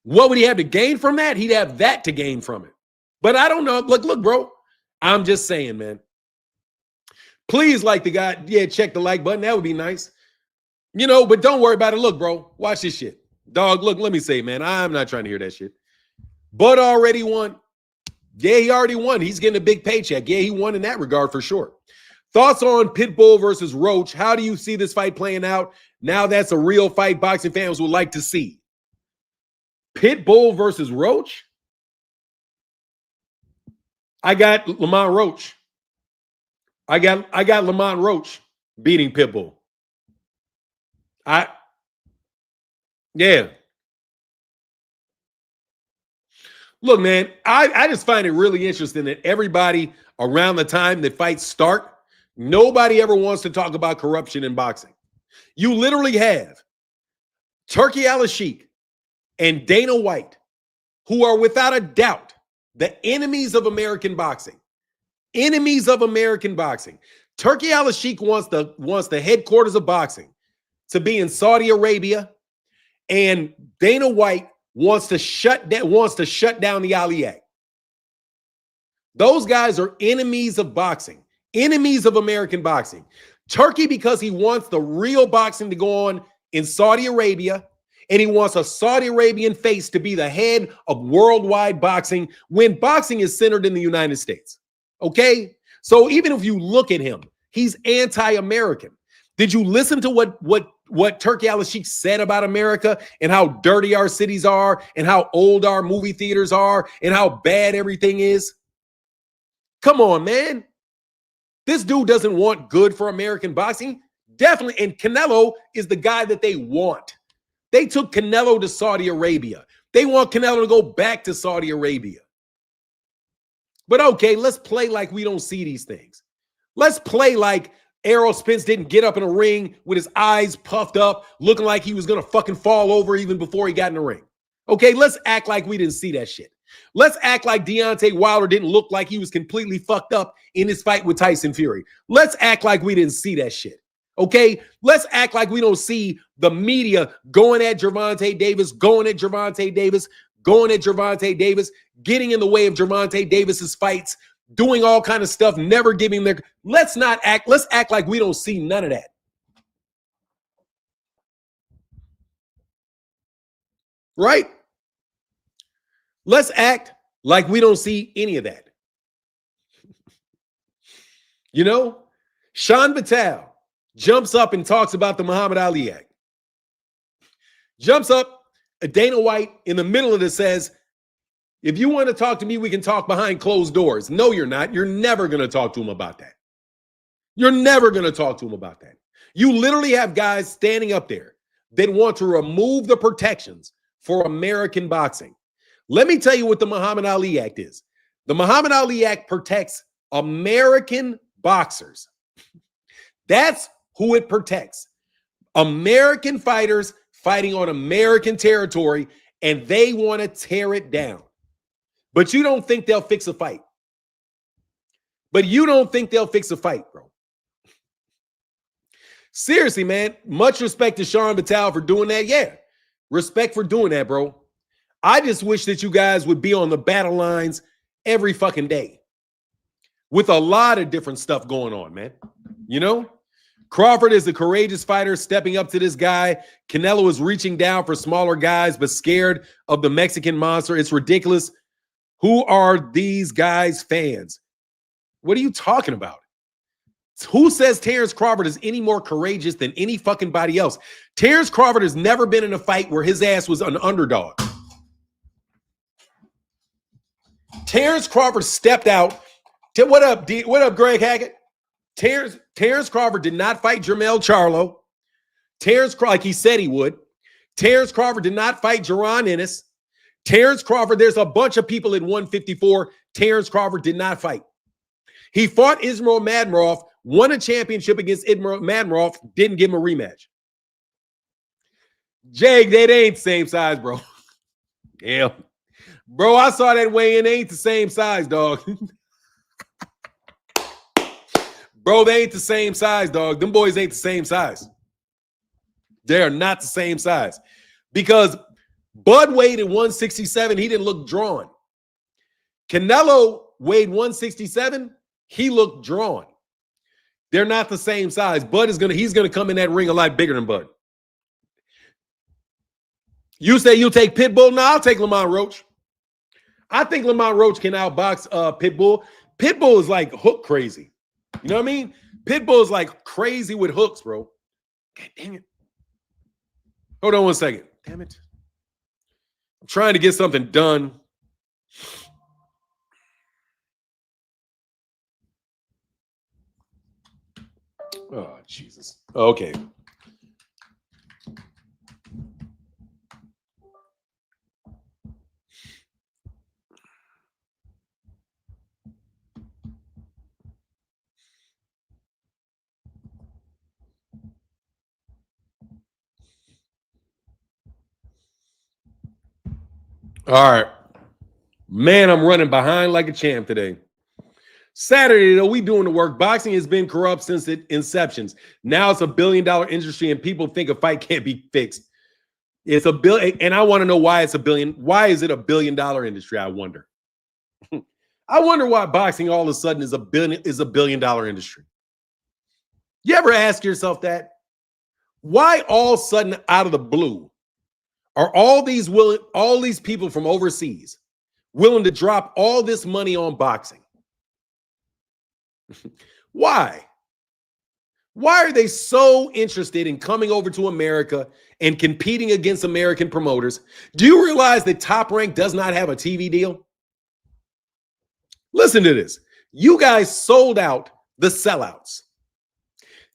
What would he have to gain from that? He'd have that to gain from it. But I don't know. Look, bro, I'm just saying, man. Please like the guy. Yeah, check the like button. That would be nice. You know, but don't worry about it. Look, bro, watch this shit. Dog, look, let me say, man, I'm not trying to hear that shit. Bud already won. Yeah, he already won. He's getting a big paycheck. Yeah, he won in that regard for sure. Thoughts on Pitbull versus Roach? How do you see this fight playing out? Now that's a real fight boxing fans would like to see. Pitbull versus Roach? I got Lamont Roach. I got Lamont Roach beating Pitbull. Yeah. Look, man, I just find it really interesting that everybody around the time that fights start, nobody ever wants to talk about corruption in boxing. You literally have Turki Al-Sheikh and Dana White, who are without a doubt the enemies of American boxing. Enemies of American boxing. Turki Al-Sheikh wants the headquarters of boxing to be in Saudi Arabia, and Dana White wants to shut down the Ali Act. Those guys are enemies of boxing, enemies of American boxing. Turki, because he wants the real boxing to go on in Saudi Arabia, and he wants a Saudi Arabian face to be the head of worldwide boxing when boxing is centered in the United States. Okay? So even if you look at him, he's anti-American. Did you listen to what Turki Al-Sheikh said about America and how dirty our cities are and how old our movie theaters are and how bad everything is? Come on, man. This dude doesn't want good for American boxing. Definitely. And Canelo is the guy that they want. They took Canelo to Saudi Arabia. They want Canelo to go back to Saudi Arabia. But okay, let's play like we don't see these things. Let's play like Errol Spence didn't get up in a ring with his eyes puffed up, looking like he was going to fucking fall over even before he got in the ring. Okay, let's act like we didn't see that shit. Let's act like Deontay Wilder didn't look like he was completely fucked up in his fight with Tyson Fury. Let's act like we didn't see that shit. Okay, let's act like we don't see the media going at Gervonta Davis, getting in the way of Gervonta Davis's fights, doing all kind of stuff, never giving their. Let's act like we don't see none of that. Right? Let's act like we don't see any of that. You know, Sean Vitale jumps up and talks about the Muhammad Ali Act. Jumps up, Dana White in the middle of this says, if you want to talk to me, we can talk behind closed doors. No, you're not. You're never going to talk to him about that. You're never going to talk to him about that. You literally have guys standing up there that want to remove the protections for American boxing. Let me tell you what the Muhammad Ali Act is. The Muhammad Ali Act protects American boxers. That's who it protects. American fighters fighting on American territory, and they want to tear it down. But you don't think they'll fix a fight. Bro. Seriously, man, much respect to Sean Vitale for doing that. Yeah, respect for doing that, bro. I just wish that you guys would be on the battle lines every fucking day with a lot of different stuff going on, man. You know? Crawford is a courageous fighter stepping up to this guy. Canelo is reaching down for smaller guys, but scared of the Mexican monster. It's ridiculous. Who are these guys' fans? What are you talking about? Who says Terence Crawford is any more courageous than any fucking body else? Terence Crawford has never been in a fight where his ass was an underdog. Terence Crawford stepped out What up, D? What up, Greg Hackett? Terence Crawford did not fight Jermell Charlo. Terence Crawford, like he said he would. Terence Crawford did not fight Jaron Ennis. Terence Crawford, there's a bunch of people in 154. Terence Crawford did not fight. He fought Ismail Madmarov, won a championship against Ismail Madmarov, didn't give him a rematch. Jake, they ain't the same size, bro. Yeah. Bro, I saw that weigh-in. They ain't the same size, dog. Bro, they ain't the same size, dog. Them boys ain't the same size. They're not the same size. Because Bud weighed at 167. He didn't look drawn. Canelo weighed 167. He looked drawn. They're not the same size. Bud is he's gonna come in that ring a lot bigger than Bud. You say you'll take Pitbull? No, I'll take Lamont Roach. I think Lamont Roach can outbox Pitbull. Pitbull is like hook crazy. You know what I mean? Pitbull is like crazy with hooks, bro. God dang it. Hold on one second. Damn it. I'm trying to get something done. Oh, Jesus. Okay. All right. Man, I'm running behind like a champ today. Saturday, though, we doing the work. Boxing has been corrupt since its inceptions. Now it's $1 billion industry, and people think a fight can't be fixed. It's $1 billion, and I want to know why it's $1 billion. Why is it $1 billion industry? I wonder. I wonder why boxing all of a sudden is $1 billion industry. You ever ask yourself that? Why all of a sudden, out of the blue, are all these people from overseas willing to drop all this money on boxing? Why? Why are they so interested in coming over to America and competing against American promoters? Do you realize that Top Rank does not have a TV deal? Listen to this. You guys sold out the sellouts.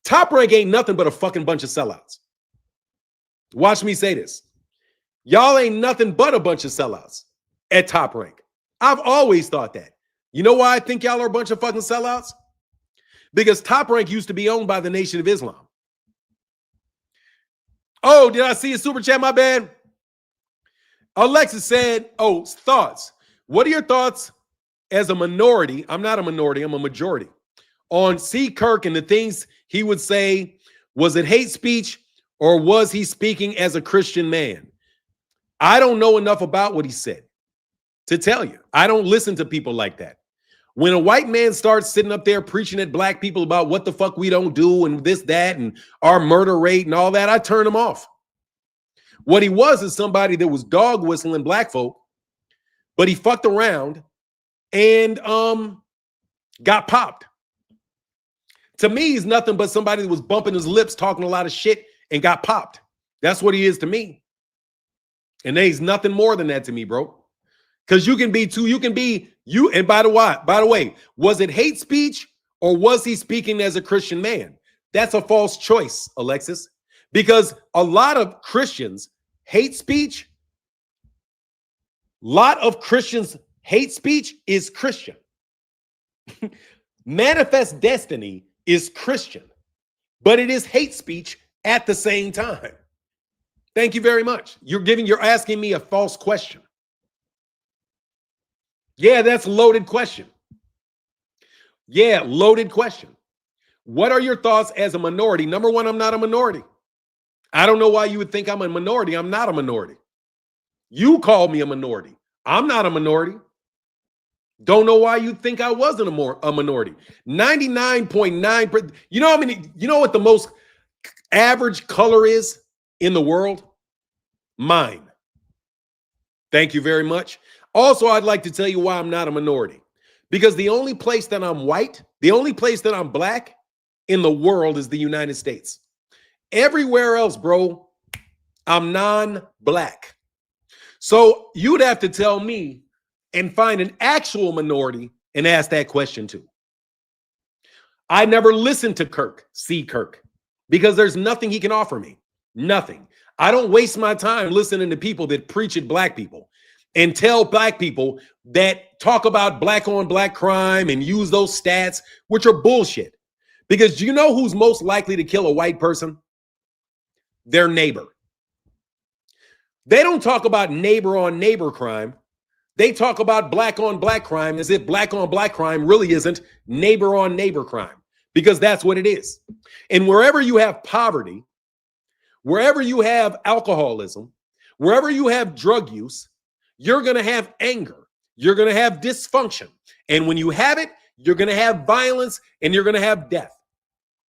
Top Rank ain't nothing but a fucking bunch of sellouts. Watch me say this. Y'all ain't nothing but a bunch of sellouts at Top Rank. I've always thought that. You know why I think y'all are a bunch of fucking sellouts? Because Top Rank used to be owned by the Nation of Islam. Oh, did I see a super chat? My bad. Alexis said, oh, thoughts. What are your thoughts as a minority? I'm not a minority, I'm a majority. On C. Kirk and the things he would say. Was it hate speech or was he speaking as a Christian man? I don't know enough about what he said to tell you. I don't listen to people like that. When a white man starts sitting up there preaching at black people about what the fuck we don't do and this, that, and our murder rate and all that, I turn him off. What he was is somebody that was dog whistling black folk, but he fucked around and got popped. To me, he's nothing but somebody that was bumping his lips, talking a lot of shit, and got popped. That's what he is to me. And he's nothing more than that to me, bro. Because you can be too, and by the way, was it hate speech or was he speaking as a Christian man? That's a false choice, Alexis. Because a lot of Christians hate speech. A lot of Christians hate speech is Christian. Manifest Destiny is Christian, but it is hate speech at the same time. Thank you very much. You're asking me a false question. Yeah, that's a loaded question. Yeah, loaded question. What are your thoughts as a minority? Number one, I'm not a minority. I don't know why you would think I'm a minority. I'm not a minority. You called me a minority. I'm not a minority. Don't know why you think I wasn't a minority. 99.9%. You know how many? You know what the most average color is in the world? Mine. Thank you very much. Also, I'd like to tell you why I'm not a minority. Because the only place that I'm white, the only place that I'm black in the world is the United States. Everywhere else, bro, I'm non-black. So you'd have to tell me and find an actual minority and ask that question too. I never listened to Kirk, because there's nothing he can offer me. Nothing. I don't waste my time listening to people that preach at black people and tell black people that talk about black on black crime and use those stats, which are bullshit. Because do you know who's most likely to kill a white person? Their neighbor. They don't talk about neighbor on neighbor crime. They talk about black on black crime as if black on black crime really isn't neighbor on neighbor crime, because that's what it is. And wherever you have poverty, wherever you have alcoholism, wherever you have drug use, you're going to have anger. You're going to have dysfunction. And when you have it, you're going to have violence and you're going to have death.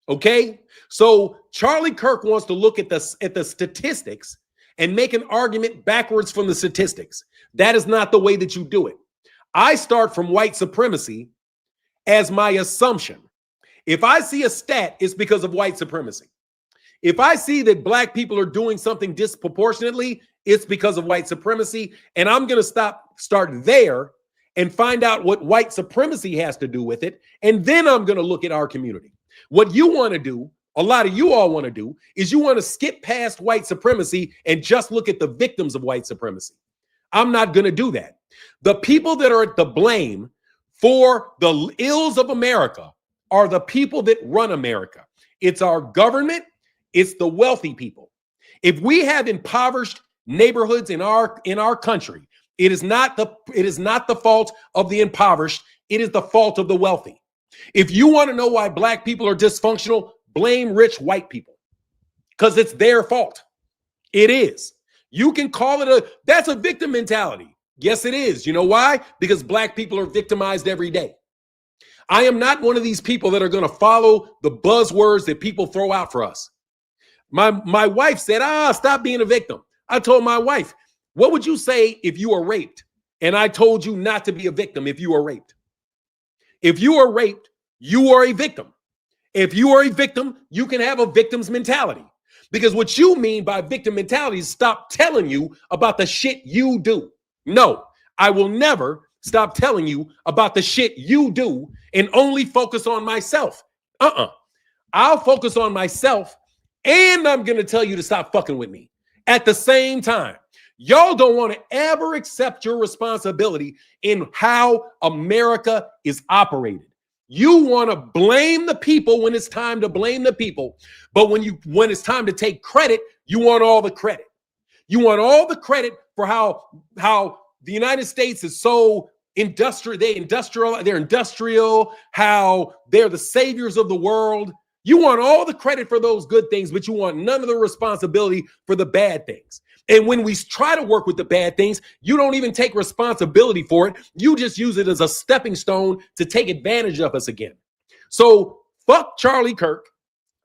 Okay? So Charlie Kirk wants to look at the statistics and make an argument backwards from the statistics. That is not the way that you do it. I start from white supremacy as my assumption. If I see a stat, it's because of white supremacy. If I see that black people are doing something disproportionately, it's because of white supremacy. And I'm going to start there and find out what white supremacy has to do with it. And then I'm going to look at our community. What you want to do, a lot of you all want to do, is you want to skip past white supremacy and just look at the victims of white supremacy. I'm not going to do that. The people that are at the blame for the ills of America are the people that run America. It's our government. It's the wealthy people. If we have impoverished neighborhoods in our country, it is not the fault of the impoverished. It is the fault of the wealthy. If you want to know why black people are dysfunctional, blame rich white people, because it's their fault. It is. You can call it that's a victim mentality. Yes, it is. You know why? Because black people are victimized every day. I am not one of these people that are going to follow the buzzwords that people throw out for us. My wife said, stop being a victim. I told my wife, what would you say if you were raped? And I told you not to be a victim if you were raped. If you are raped, you are a victim. If you are a victim, you can have a victim's mentality. Because what you mean by victim mentality is stop telling you about the shit you do. No, I will never stop telling you about the shit you do and only focus on myself. I'll focus on myself, and I'm going to tell you to stop fucking with me at the same time. Y'all don't want to ever accept your responsibility in how America is operated. You want to blame the people when it's time to blame the people, but when it's time to take credit, you want all the credit. You want all the credit for how the United States is so industrial. They're industrial, how they're the saviors of the world. You want all the credit for those good things, but you want none of the responsibility for the bad things. And when we try to work with the bad things, you don't even take responsibility for it. You just use it as a stepping stone to take advantage of us again. So fuck Charlie Kirk.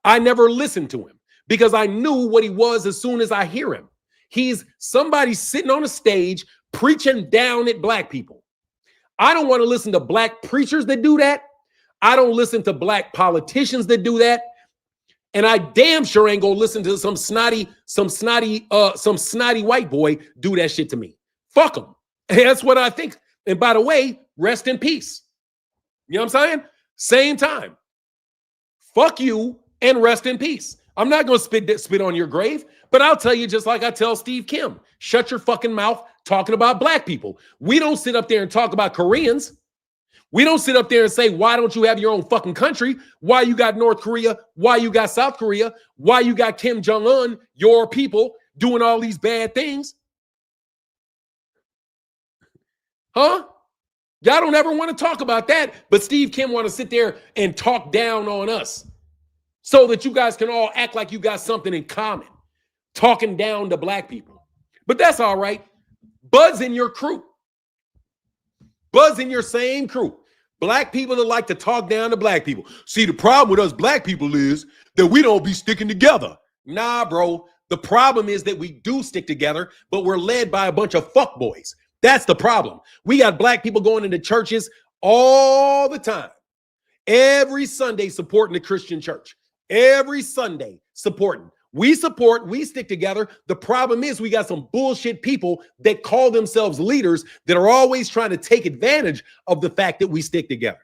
I never listened to him because I knew what he was as soon as I hear him. He's somebody sitting on a stage preaching down at black people. I don't want to listen to black preachers that do that. I don't listen to black politicians that do that. And I damn sure ain't gonna listen to some snotty white boy do that shit to me. Fuck him. And that's what I think. And by the way, rest in peace. You know what I'm saying? Same time. Fuck you and rest in peace. I'm not gonna spit on your grave, but I'll tell you just like I tell Steve Kim, shut your fucking mouth talking about black people. We don't sit up there and talk about Koreans. We don't sit up there and say, why don't you have your own fucking country? Why you got North Korea? Why you got South Korea? Why you got Kim Jong-un, your people, doing all these bad things? Huh? Y'all don't ever want to talk about that, but Steve Kim want to sit there and talk down on us so that you guys can all act like you got something in common, talking down to black people. But that's all right. Buzz in your crew. Buzz in your same crew. Black people that like to talk down to black people. See, the problem with us black people is that we don't be sticking together. Nah, bro. The problem is that we do stick together, but we're led by a bunch of fuckboys. That's the problem. We got black people going into churches all the time. Every Sunday supporting the Christian church. Every Sunday supporting. We support, we stick together. The problem is we got some bullshit people that call themselves leaders that are always trying to take advantage of the fact that we stick together.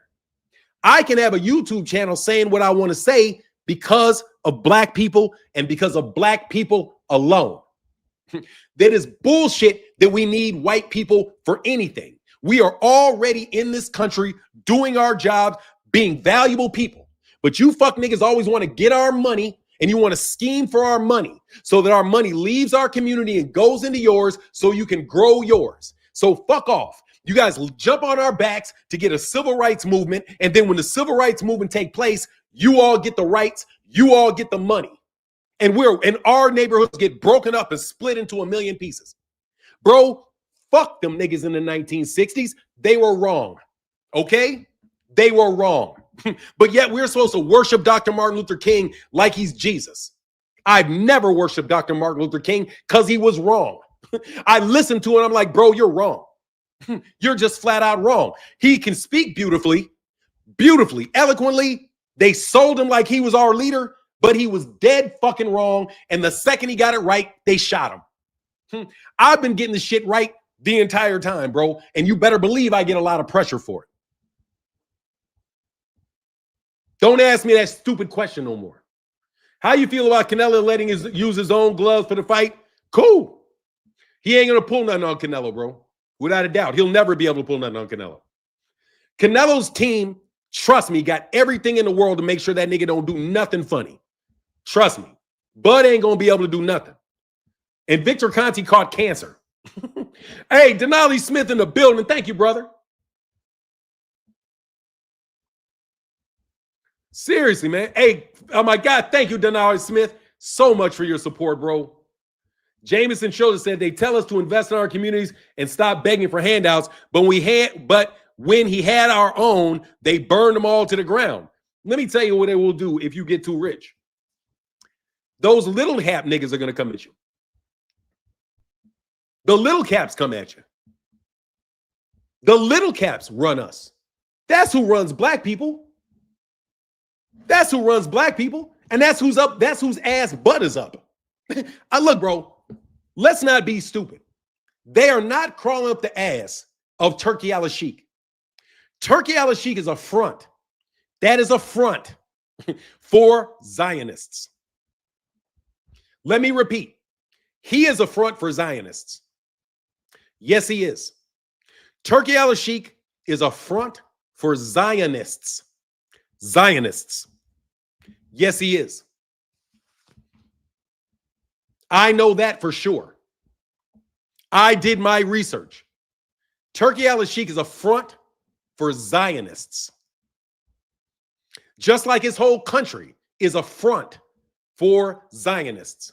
I can have a YouTube channel saying what I want to say because of black people and because of black people alone. That is bullshit that we need white people for anything. We are already in this country doing our jobs, being valuable people. But you fuck niggas always want to get our money and you want to scheme for our money so that our money leaves our community and goes into yours so you can grow yours. So fuck off. You guys jump on our backs to get a civil rights movement. And then when the civil rights movement take place, you all get the rights, you all get the money. And our neighborhoods get broken up and split into a million pieces. Bro, fuck them niggas in the 1960s. They were wrong. Okay? They were wrong. But yet we're supposed to worship Dr. Martin Luther King like he's Jesus. I've never worshiped Dr. Martin Luther King because he was wrong. I listened to it. I'm like, bro, you're wrong. You're just flat out wrong. He can speak beautifully, eloquently. They sold him like he was our leader, but he was dead fucking wrong. And the second he got it right, they shot him. I've been getting the shit right the entire time, bro. And you better believe I get a lot of pressure for it. Don't ask me that stupid question no more. How you feel about Canelo letting use his own gloves for the fight? Cool. He ain't going to pull nothing on Canelo, bro. Without a doubt. He'll never be able to pull nothing on Canelo. Canelo's team, trust me, got everything in the world to make sure that nigga don't do nothing funny. Trust me. Bud ain't going to be able to do nothing. And Victor Conte caught cancer. Hey, Denali Smith in the building. Thank you, brother. Seriously, man. Hey, oh my God. Thank you, Denali Smith, so much for your support, bro. Jameson Schroeder said they tell us to invest in our communities and stop begging for handouts, but when he had our own, they burned them all to the ground. Let me tell you what they will do if you get too rich. Those little cap niggas are going to come at you. The little caps come at you. The little caps run us. That's who runs black people. That's who runs black people. And that's who's up. That's whose ass butt is up. Look, bro, let's not be stupid. They are not crawling up the ass of Turkey al-Sheikh. Turkey al-Sheikh is a front. That is a front for Zionists. Let me repeat. He is a front for Zionists. Yes, he is. Turkey al-Sheikh is a front for Zionists. Zionists. Yes, he is. I know that for sure. I did my research. Turkey al-Sheikh is a front for Zionists. Just like his whole country is a front for Zionists.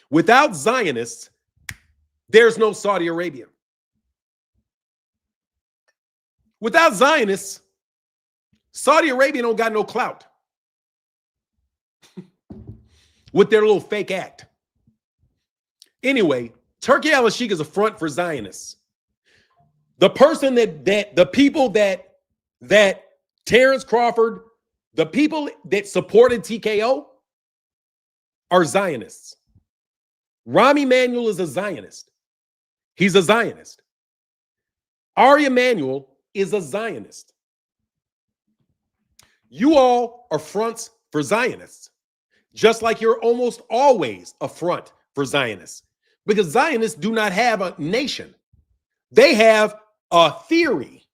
Without Zionists, there's no Saudi Arabia. Without Zionists, Saudi Arabia don't got no clout with their little fake act. Anyway, Turkey al-Sheikh is a front for Zionists. The person the people that Terence Crawford, the people that supported TKO are Zionists. Rahm Emanuel is a Zionist. He's a Zionist. Ari Emanuel is a Zionist. You all are fronts for Zionists, just like you're almost always a front for Zionists, because Zionists do not have a nation. They have a theory.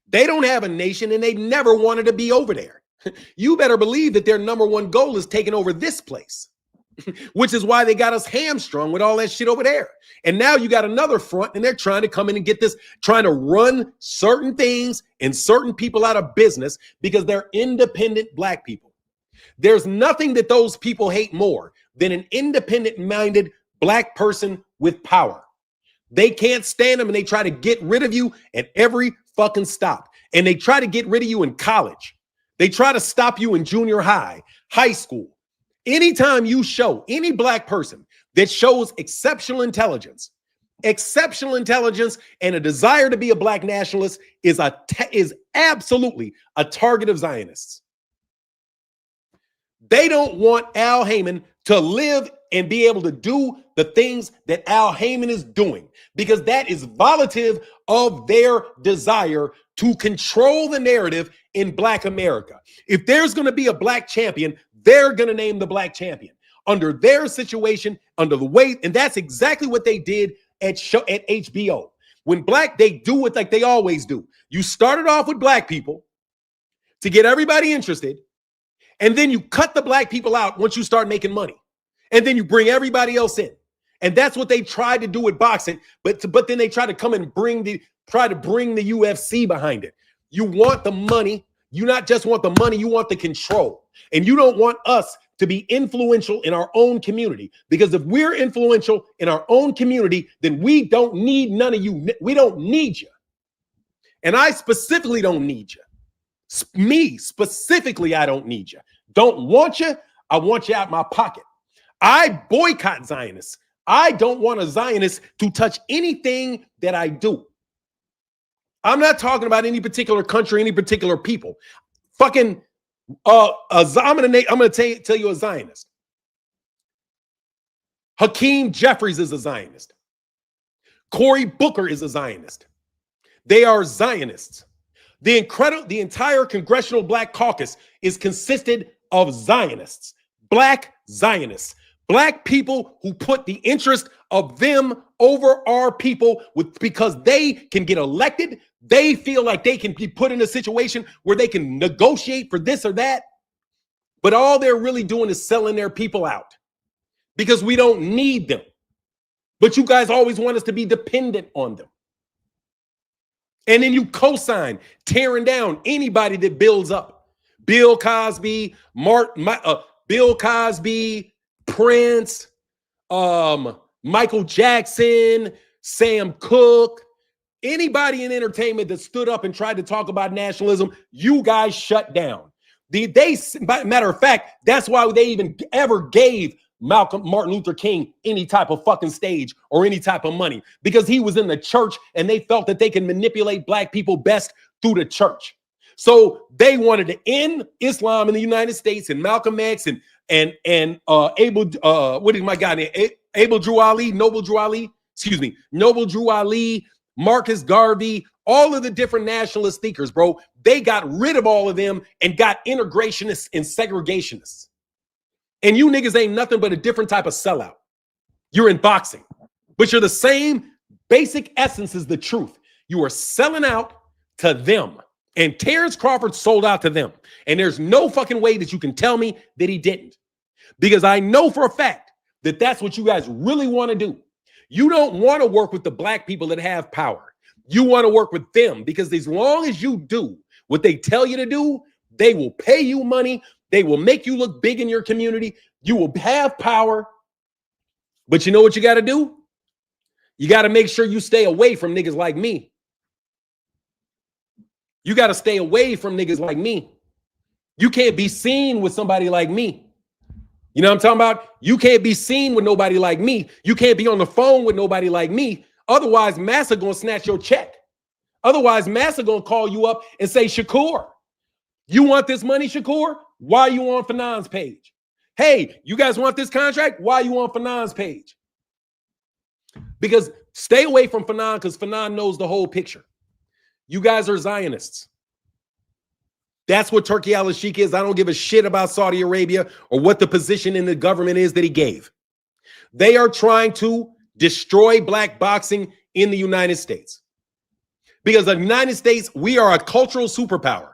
They don't have a nation, and they never wanted to be over there. You better believe that their number one goal is taking over this place, which is why they got us hamstrung with all that shit over there. And now you got another front, and they're trying to come in and get this, trying to run certain things and certain people out of business because they're independent black people. There's nothing that those people hate more than an independent-minded black person with power. They can't stand them, and they try to get rid of you at every fucking stop. And they try to get rid of you in college. They try to stop you in junior high, high school. Anytime you show any black person that shows exceptional intelligence and a desire to be a black nationalist is absolutely a target of Zionists. They don't want Al Heyman to live and be able to do the things that Al Heyman is doing, because that is volatile of their desire to control the narrative in Black America. If there's going to be a Black champion, they're going to name the Black champion under their situation, under the way. And that's exactly what they did at HBO. When they do it like they always do. You started off with Black people to get everybody interested, and then you cut the Black people out once you start making money. And then you bring everybody else in. And that's what they tried to do with boxing, but then they try to come and bring the UFC behind it. You want the money. You not just want the money, you want the control. And you don't want us to be influential in our own community, because if we're influential in our own community, then we don't need none of you. We don't need you. And I specifically don't need you. Me specifically, I don't need you. Don't want you. I want you out my pocket. I boycott Zionists. I don't want a Zionist to touch anything that I do. I'm not talking about any particular country, any particular people. Fucking, I'm gonna tell you a Zionist. Hakeem Jeffries is a Zionist. Cory Booker is a Zionist. They are Zionists. The entire Congressional Black Caucus is consisted of Zionists, Black Zionists. Black people who put the interest of them over our people because they can get elected. They feel like they can be put in a situation where they can negotiate for this or that. But all they're really doing is selling their people out because we don't need them. But you guys always want us to be dependent on them. And then you co-sign tearing down anybody that builds up. Bill Cosby, Bill Cosby, Prince, Michael Jackson, Sam Cooke, anybody in entertainment that stood up and tried to talk about nationalism, you guys shut down. Matter of fact, that's why they even ever gave Martin Luther King any type of fucking stage or any type of money, because he was in the church and they felt that they can manipulate Black people best through the church. So they wanted to end Islam in the United States, and Malcolm X and Noble Drew Ali, Marcus Garvey, all of the different nationalist thinkers, bro. They got rid of all of them and got integrationists and segregationists. And you niggas ain't nothing but a different type of sellout. You're in boxing, but you're the same basic essence as the truth. You are selling out to them. And Terence Crawford sold out to them. And there's no fucking way that you can tell me that he didn't. Because I know for a fact that that's what you guys really want to do. You don't want to work with the Black people that have power. You want to work with them, because as long as you do what they tell you to do, they will pay you money. They will make you look big in your community. You will have power. But you know what you got to do? You got to make sure you stay away from niggas like me. You got to stay away from niggas like me. You can't be seen with somebody like me. You know what I'm talking about? You can't be seen with nobody like me. You can't be on the phone with nobody like me. Otherwise, Massa gonna snatch your check. Otherwise, Massa gonna call you up and say, Shakur, you want this money, Shakur? Why are you on Fanon's page? Hey, you guys want this contract? Why are you on Fanon's page? Because stay away from Fanon, because Fanon knows the whole picture. You guys are Zionists. That's what Turki al-Sheikh is. I don't give a shit about Saudi Arabia or what the position in the government is that he gave. They are trying to destroy Black boxing in the United States. Because the United States, we are a cultural superpower,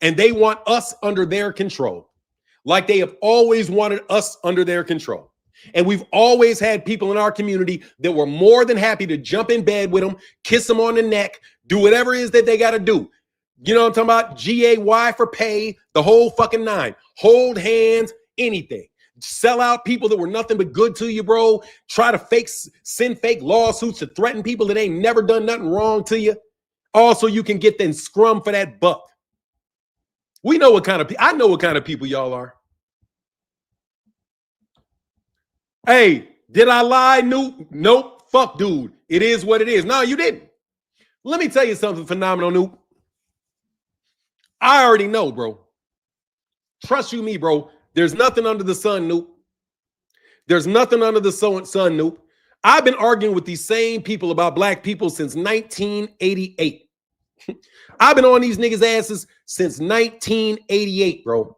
and they want us under their control, like they have always wanted us under their control. And we've always had people in our community that were more than happy to jump in bed with them, kiss them on the neck, do whatever it is that they got to do. You know what I'm talking about? GAY for pay, the whole fucking nine. Hold hands, anything. Sell out people that were nothing but good to you, bro. Try to send fake lawsuits to threaten people that ain't never done nothing wrong to you. Also, you can get them scrum for that buck. We know what kind of I know what kind of people y'all are. Hey, did I lie, Noop? Nope. Fuck, dude. It is what it is. No, you didn't. Let me tell you something phenomenal, Noop. I already know, bro. Trust you me, bro. There's nothing under the sun, Noop. There's nothing under the sun, Noop. I've been arguing with these same people about black people since 1988. I've been on these niggas' asses since 1988, bro.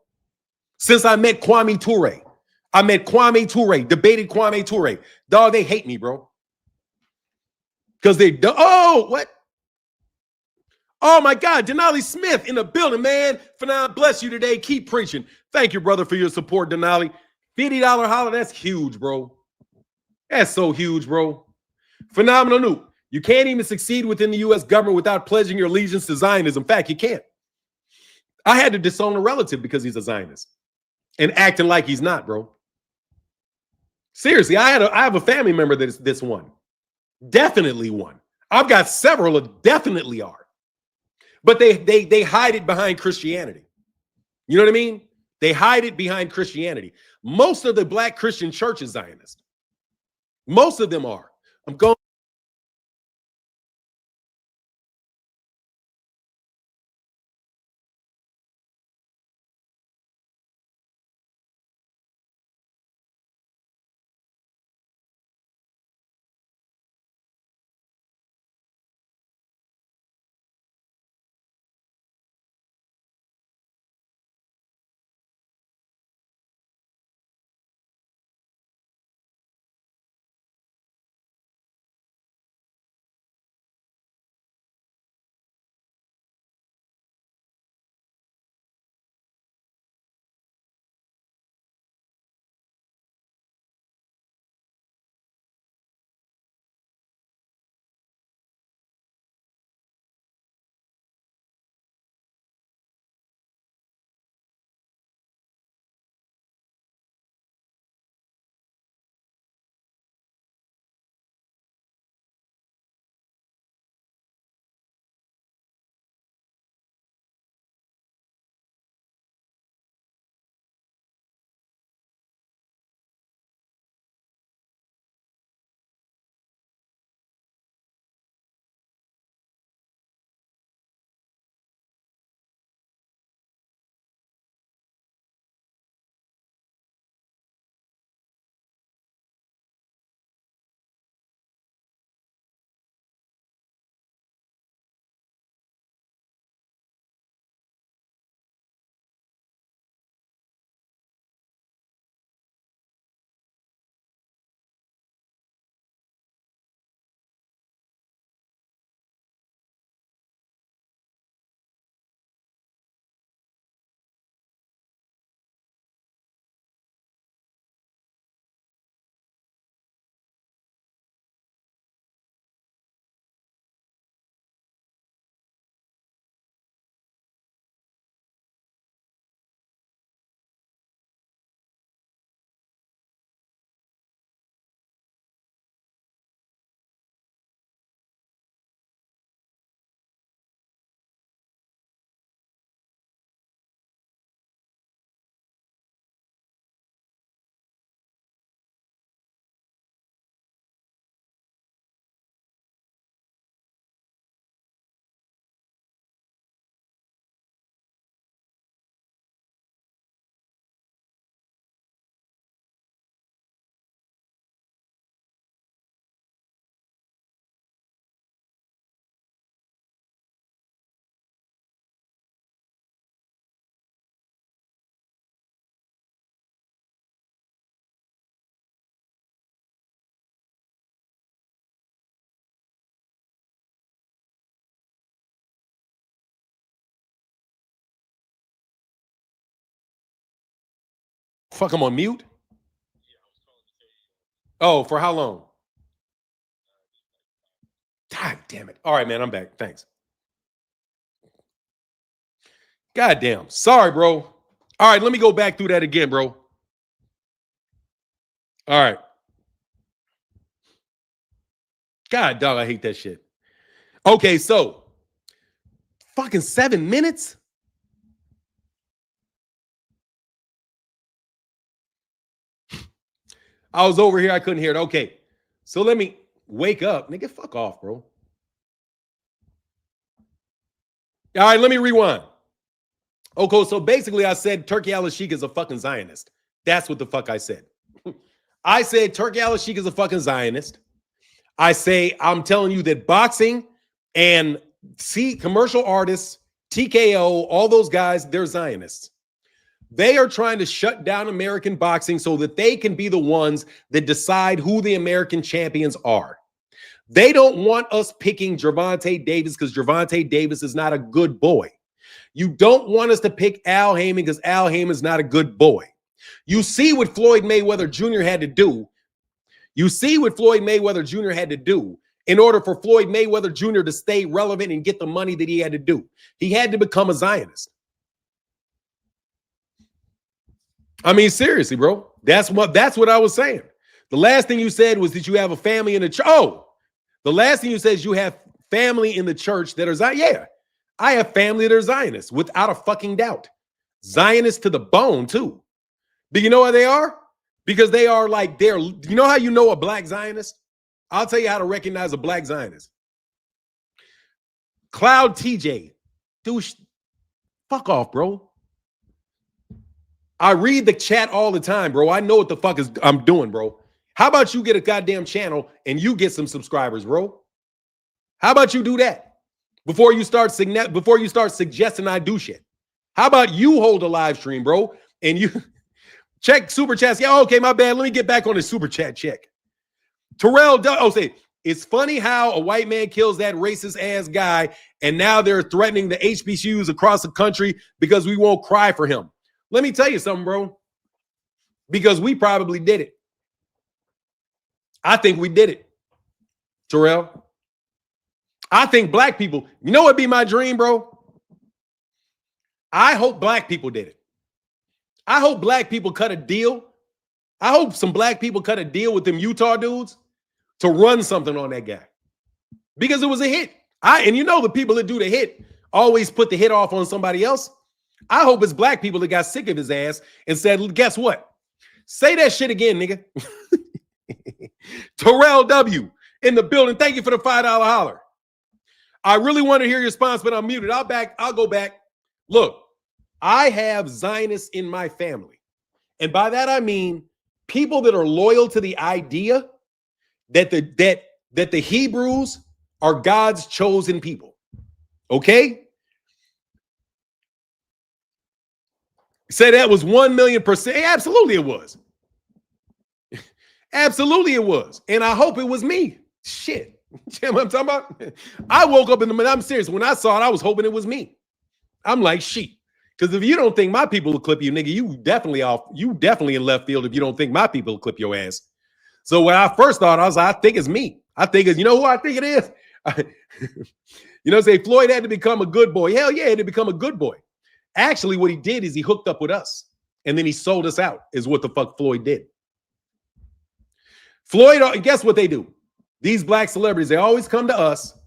Since I met Kwame Ture. I met Kwame Ture, debated Kwame Ture. Dog, they hate me, bro. Because what? Oh my God, Denali Smith in the building, man. Phenom, bless you today. Keep preaching. Thank you, brother, for your support, Denali. $50 holler, that's huge, bro. That's so huge, bro. Phenomenal Noop. You can't even succeed within the U.S. government without pledging your allegiance to Zionism. In fact, you can't. I had to disown a relative because he's a Zionist and acting like he's not, bro. Seriously, I have a family member that is this one. Definitely one. I've got several that definitely are. But they hide it behind Christianity. You know what I mean? They hide it behind Christianity. Most of the black Christian church is Zionist. Most of them are. I'm going. Fuck, I'm on mute. Oh, for how long? God damn it. All right, man, I'm back. Thanks. God damn. Sorry, bro. All right, let me go back through that again, bro. All right. God, dog, I hate that shit. Okay, so fucking 7 minutes? I was over here. I couldn't hear it. Okay, so let me wake up. Nigga, fuck off, bro. All right, let me rewind. Okay, so basically I said Turkey al-Sheikh is a fucking Zionist. That's what the fuck I said. I said Turki Al-Sheikh is a fucking Zionist. I say, I'm telling you that boxing and commercial artists, TKO, all those guys, they're Zionists. They are trying to shut down American boxing so that they can be the ones that decide who the American champions are. They don't want us picking Gervonta Davis because Gervonta Davis is not a good boy. You don't want us to pick Al Haymon because Al Haymon is not a good boy. You see what Floyd Mayweather Jr. had to do. You see what Floyd Mayweather Jr. had to do in order for Floyd Mayweather Jr. to stay relevant and get the money that he had to do. He had to become a Zionist. I mean, seriously, bro. That's what I was saying. The last thing you said was that you have a family in the church. Oh, the last thing you said is you have family in the church that are Zion. Yeah, I have family that are Zionists without a fucking doubt. Zionists to the bone, too. Do you know why they are? Because they are like, you know how you know a black Zionist? I'll tell you how to recognize a black Zionist. Cloud TJ. Dude, fuck off, bro. I read the chat all the time, bro. I know what the fuck I'm doing, bro. How about you get a goddamn channel and you get some subscribers, bro? How about you do that before you start suggesting I do shit? How about you hold a live stream, bro, and you check super chats? Yeah, okay, my bad. Let me get back on the super chat check. Terrell, say it's funny how a white man kills that racist ass guy, and now they're threatening the HBCUs across the country because we won't cry for him. Let me tell you something, bro, because we probably did it. I think we did it, Terrell. I think black people, you know what'd be my dream, bro? I hope black people did it. I hope black people cut a deal. I hope some black people cut a deal with them Utah dudes to run something on that guy because it was a hit. And you know the people that do the hit always put the hit off on somebody else. I hope it's black people that got sick of his ass and said, guess what? Say that shit again, nigga. Terrell W. in the building. Thank you for the $5 holler. I really want to hear your response, but I'm muted. I'll go back. Look, I have Zionists in my family. And by that, I mean people that are loyal to the idea that the Hebrews are God's chosen people. Okay? Say that was 1,000,000%. Absolutely it was. Absolutely it was. And I hope it was me. Shit. You know what I'm talking about? I woke up in the middle. I'm serious. When I saw it, I was hoping it was me. I'm like, shit. Because if you don't think my people will clip you, nigga, you definitely in left field if you don't think my people will clip your ass. So when I first thought, I was like, I think it's me. I think it's, you know who I think it is? You know, say Floyd had to become a good boy. Hell yeah, he had to become a good boy. Actually, what he did is he hooked up with us. And then he sold us out, is what the fuck Floyd did. Floyd, guess what they do? These black celebrities, they always come to us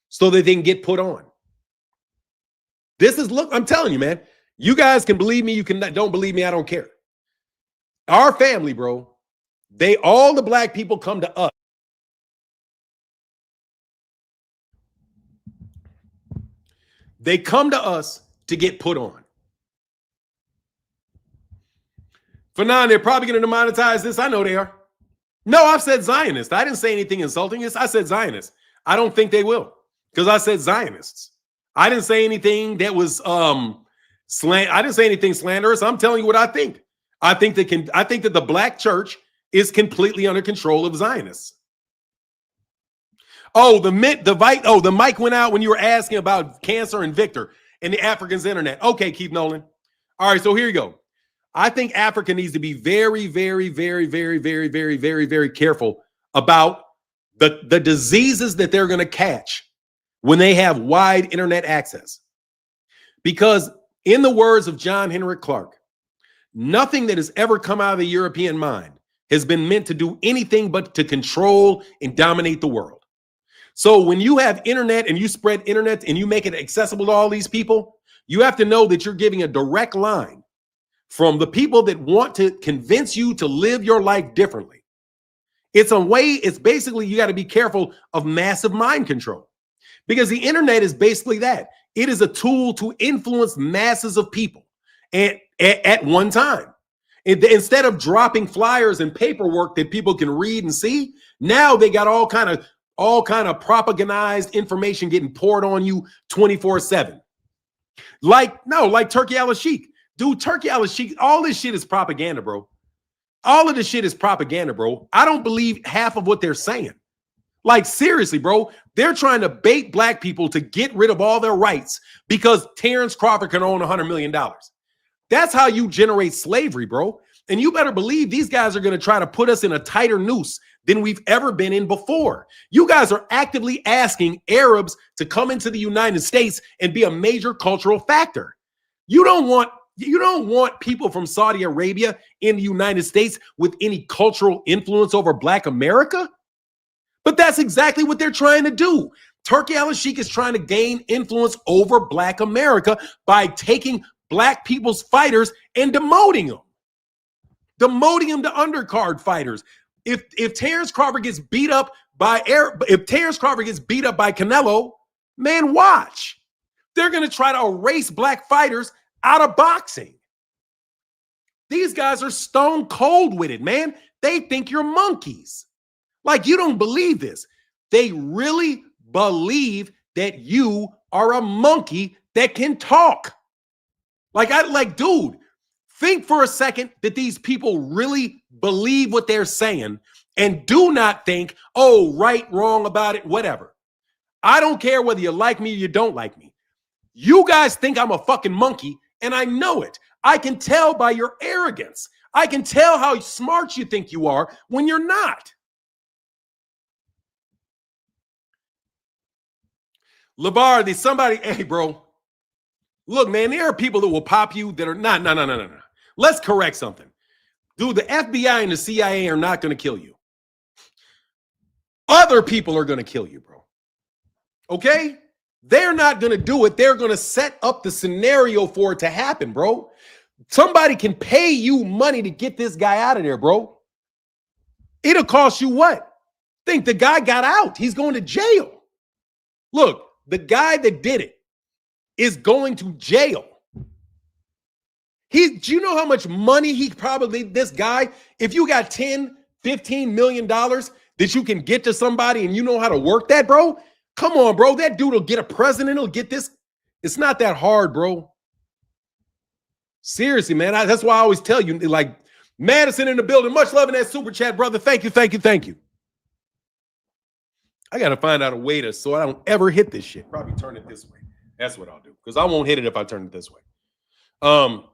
so that they can get put on. Look, I'm telling you, man. You guys can believe me. You don't believe me. I don't care. Our family, bro, all the black people come to us. They come to us to get put on. For now, they're probably going to demonetize this. I know they are. No, I've said Zionist. I didn't say anything insulting. I said Zionist. I don't think they will because I said Zionists. I didn't say anything that was I didn't say anything slanderous. I'm telling you what I think. I think that the black church is completely under control of Zionists. Oh, the mic went out when you were asking about cancer and Victor and the Africans internet. Okay, Keith Nolan. All right, so here you go. I think Africa needs to be very, very, very, very, very, very, very, very careful about the diseases that they're going to catch when they have wide internet access. Because in the words of John Henrik Clarke, nothing that has ever come out of the European mind has been meant to do anything but to control and dominate the world. So when you have internet and you spread internet and you make it accessible to all these people, you have to know that you're giving a direct line from the people that want to convince you to live your life differently. It's basically, you got to be careful of massive mind control because the internet is basically that. It is a tool to influence masses of people at one time. Instead of dropping flyers and paperwork that people can read and see, now they got all kind of propagandized information getting poured on you 24/7. Like Turkey al-Sheikh. Dude, Turkey al-Sheikh, all this shit is propaganda, bro. All of this shit is propaganda, bro. I don't believe half of what they're saying. Like, seriously, bro. They're trying to bait black people to get rid of all their rights because Terence Crawford can own $100 million. That's how you generate slavery, bro. And you better believe these guys are going to try to put us in a tighter noose than we've ever been in before. You guys are actively asking Arabs to come into the United States and be a major cultural factor. You don't want people from Saudi Arabia in the United States with any cultural influence over Black America. But that's exactly what they're trying to do. Turkey al-Sheikh is trying to gain influence over Black America by taking Black people's fighters and demoting them to undercard fighters. If Terence Crawford gets beat up by Canelo, man, watch. They're going to try to erase Black fighters out of boxing. These guys are stone cold with it, man. They think you're monkeys. Like, you don't believe this. They really believe that you are a monkey that can talk. Dude, think for a second that these people really believe what they're saying and do not think, oh, right, wrong about it, whatever. I don't care whether you like me or you don't like me. You guys think I'm a fucking monkey, and I know it. I can tell by your arrogance. I can tell how smart you think you are when you're not. Labar, somebody, hey, bro. Look, man, there are people that will pop you that are not. No. Let's correct something. Dude, the FBI and the CIA are not going to kill you. Other people are going to kill you, bro. Okay? They're not going to do it. They're going to set up the scenario for it to happen, bro. Somebody can pay you money to get this guy out of there, bro. It'll cost you what? Think the guy got out. He's going to jail. Look, the guy that did it is going to jail. Do you know how much money this guy, if you got $10, $15 million that you can get to somebody and you know how to work that, bro, come on, bro. That dude will get a president. He'll get this. It's not that hard, bro. Seriously, man. That's why I always tell you, like, Madison in the building. Much love in that super chat, brother. Thank you. I got to find out a way so I don't ever hit this shit. Probably turn it this way. That's what I'll do, because I won't hit it if I turn it this way.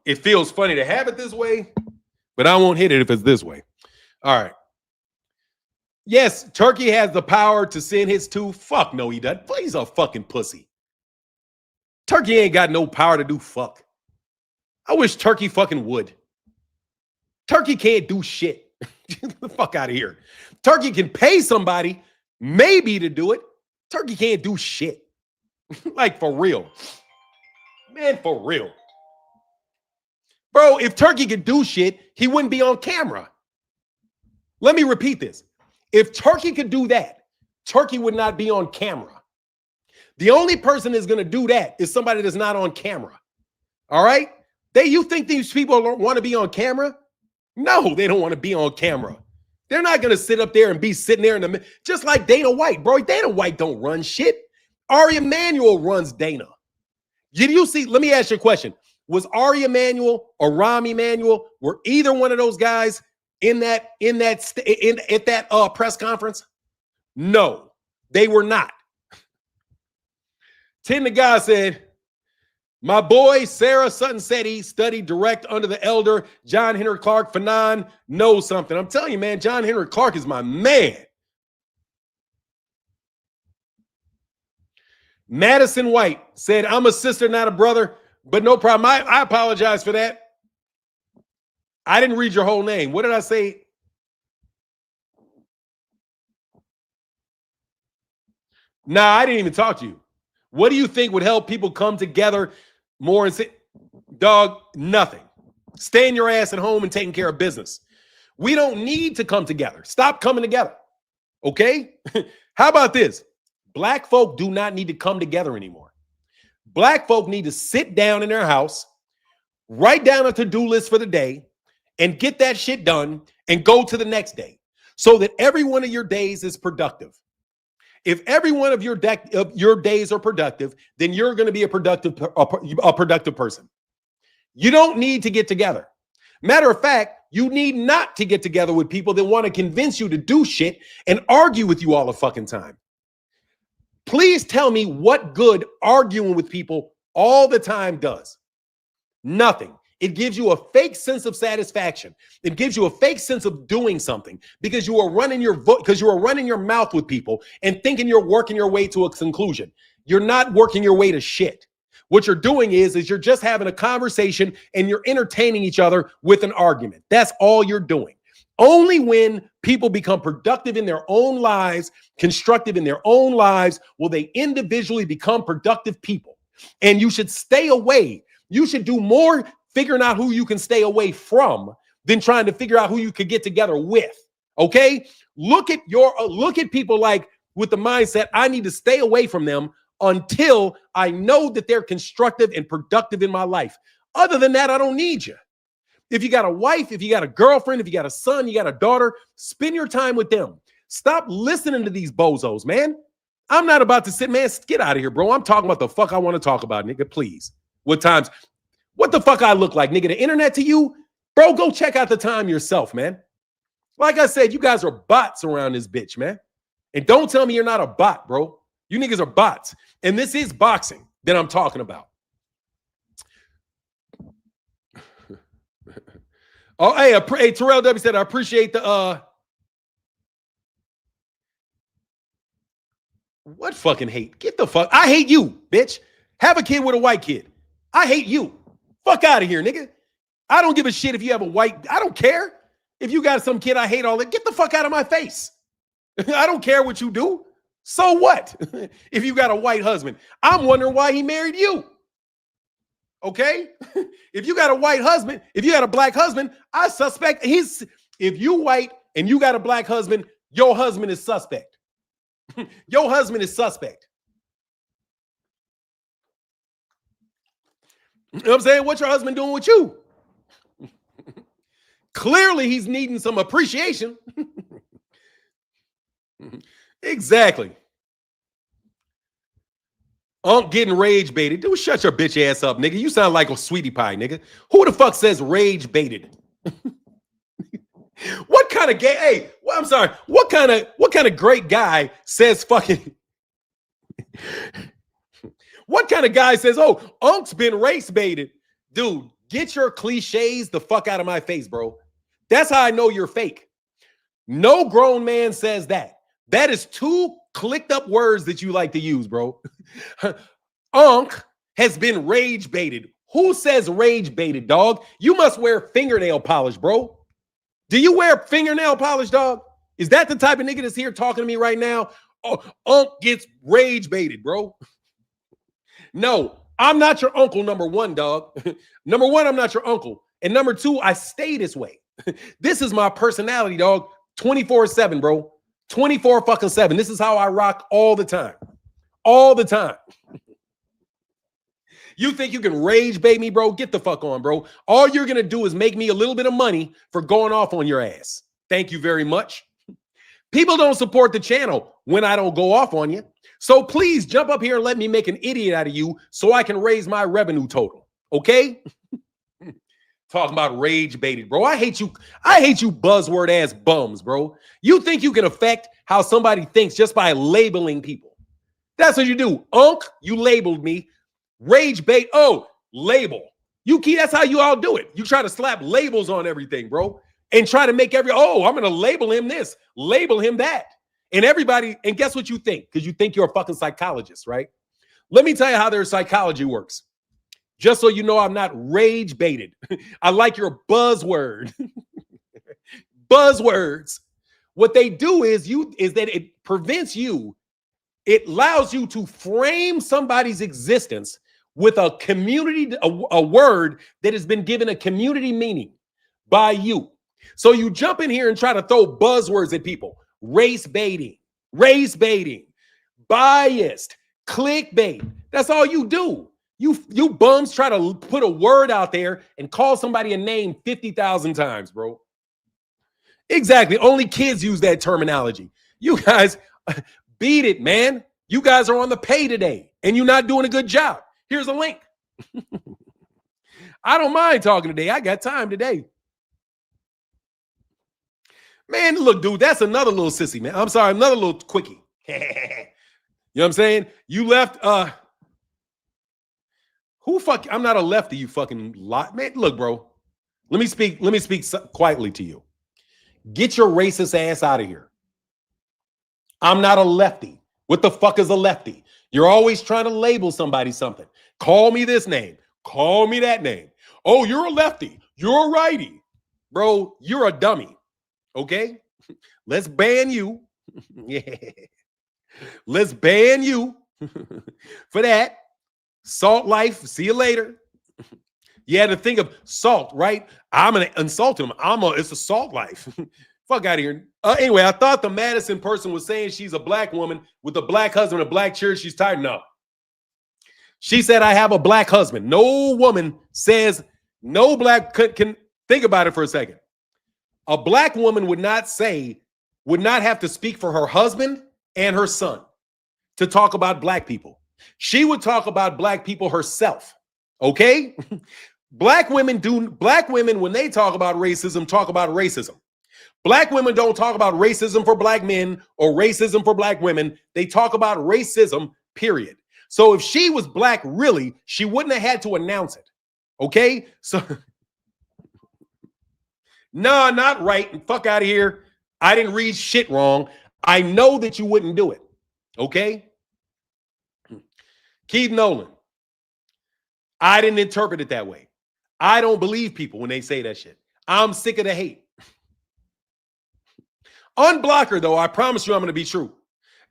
It feels funny to have it this way, but I won't hit it if it's this way. All right. Yes, Turkey has the power to send hits too. Fuck no, he doesn't. He's a fucking pussy. Turkey ain't got no power to do fuck. I wish Turkey fucking would. Turkey can't do shit. Get the fuck out of here. Turkey can pay somebody maybe to do it. Turkey can't do shit. Like, for real. Man, for real. Bro, if Turkey could do shit, he wouldn't be on camera. Let me repeat this. If Turkey could do that, Turkey would not be on camera. The only person that's going to do that is somebody that's not on camera. All right? You think these people don't want to be on camera? No, they don't want to be on camera. They're not going to sit up there and be sitting there in the middle. Just like Dana White, bro. Dana White don't run shit. Ari Emanuel runs Dana. Did you see? Let me ask you a question. Was Ari Emanuel or Rahm Emanuel, were either one of those guys at that press conference? No, they were not. Tim the guy said, my boy Sarah Sutton said he studied direct under the elder John Henry Clark. Fanon knows something. I'm telling you, man, John Henry Clark is my man. Madison White said, I'm a sister, not a brother, but no problem. I apologize for that. I didn't read your whole name. What did I say? Nah, I didn't even talk to you. What do you think would help people come together more and say, dog, nothing. Staying your ass at home and taking care of business. We don't need to come together. Stop coming together. Okay? How about this? Black folk do not need to come together anymore. Black folk need to sit down in their house, write down a to-do list for the day, and get that shit done and go to the next day so that every one of your days is productive. If every one of your days are productive, then you're going to be a productive person. You don't need to get together. Matter of fact, you need not to get together with people that want to convince you to do shit and argue with you all the fucking time. Please tell me what good arguing with people all the time does. Nothing. It gives you a fake sense of satisfaction. It gives you a fake sense of doing something because you are running your mouth with people and thinking you're working your way to a conclusion. You're not working your way to shit. What you're doing is you're just having a conversation and you're entertaining each other with an argument. That's all you're doing. Only when people become productive in their own lives, constructive in their own lives, will they individually become productive people. And you should stay away. You should do more figuring out who you can stay away from than trying to figure out who you could get together with. Okay? Look at people like with the mindset, I need to stay away from them until I know that they're constructive and productive in my life. Other than that, I don't need you. If you got a wife, if you got a girlfriend, if you got a son, you got a daughter, spend your time with them. Stop listening to these bozos, man. I'm not about to sit, man, get out of here, bro. I'm talking about the fuck I want to talk about, nigga, please. What the fuck I look like, nigga? The internet to you? Bro, go check out the time yourself, man. Like I said, you guys are bots around this bitch, man. And don't tell me you're not a bot, bro. You niggas are bots. And this is boxing that I'm talking about. Oh, hey, Terrell W said, I appreciate the, what fucking hate? Get the fuck, I hate you, bitch. Have a kid with a white kid. I hate you. Fuck out of here, nigga. I don't give a shit if you have a white, I don't care. If you got some kid I hate all that, get the fuck out of my face. I don't care what you do. So what? If you got a white husband, I'm wondering why he married you. Okay? If you got a white husband, if you got a black husband, I suspect if you white and you got a black husband, your husband is suspect. Your husband is suspect. You know what I'm saying? What's your husband doing with you? Clearly, he's needing some appreciation. Exactly. Unc getting rage baited. Dude, shut your bitch ass up, nigga. You sound like a sweetie pie, nigga. Who the fuck says rage baited? What kind of gay? Hey, well, I'm sorry. What kind of great guy says fucking? What kind of guy says, "Oh, Unc's been race baited"? Dude, get your cliches the fuck out of my face, bro. That's how I know you're fake. No grown man says that. That is two clicked up words that you like to use, bro. Unc has been rage baited. Who says rage baited, dog? You must wear fingernail polish, bro. Do you wear fingernail polish, dog? Is that the type of nigga that's here talking to me right now? Oh, Unc gets rage baited, bro. No, I'm not your uncle, number one, dog. Number one, I'm not your uncle. And number two, I stay this way. This is my personality, dog. 24/7, bro. 24/7. This is how I rock all the time. All the time. You think you can rage bait me, bro? Get the fuck on, bro. All you're going to do is make me a little bit of money for going off on your ass. Thank you very much. People don't support the channel when I don't go off on you. So please jump up here and let me make an idiot out of you so I can raise my revenue total. Okay? Talking about rage baited, bro. I hate you. I hate you buzzword ass bums, bro. You think you can affect how somebody thinks just by labeling people. That's what you do. Unc, you labeled me. Rage bait. Oh, label. That's how you all do it. You try to slap labels on everything, bro. And try to make I'm going to label him this, label him that. And everybody, and guess what you think? Because you think you're a fucking psychologist, right? Let me tell you how their psychology works. Just so you know I'm not rage baited. I like your buzzword. Buzzwords. What they do is that it prevents you. It allows you to frame somebody's existence with a word that has been given a community meaning by you. So you jump in here and try to throw buzzwords at people. Race baiting, biased, clickbait. That's all you do. You bums try to put a word out there and call somebody a name 50,000 times, bro. Exactly. Only kids use that terminology. You guys beat it, man. You guys are on the pay today and you're not doing a good job. Here's a link. I don't mind talking today. I got time today. Man, look, dude, that's another little sissy, man. I'm sorry, another little quickie. You know what I'm saying? You left, who fuck? I'm not a lefty, you fucking lot. Man, look, bro. Let me speak quietly to you. Get your racist ass out of here. I'm not a lefty. What the fuck is a lefty? You're always trying to label somebody something. Call me this name. Call me that name. Oh, you're a lefty. You're a righty. Bro, you're a dummy. Okay? Let's ban you. Yeah. Let's ban you for that. Salt life. See you later. You had to think of salt, right? I'm going to insult him. It's a salt life. Fuck out of here. Anyway, I thought the Madison person was saying she's a black woman with a black husband, a black church. She's tired. No. She said, I have a black husband. No woman says, no black can think about it for a second. A black woman would not have to speak for her husband and her son to talk about black people. She would talk about black people herself. Okay? Black women, when they talk about racism. Black women don't talk about racism for black men or racism for black women. They talk about racism, period. So if she was black, really, she wouldn't have had to announce it. Okay? So, no, not right. Fuck out of here. I didn't read shit wrong. I know that you wouldn't do it. Okay? Keith Nolan. I didn't interpret it that way. I don't believe people when they say that shit. I'm sick of the hate. Unblock her, though. I promise you I'm going to be true.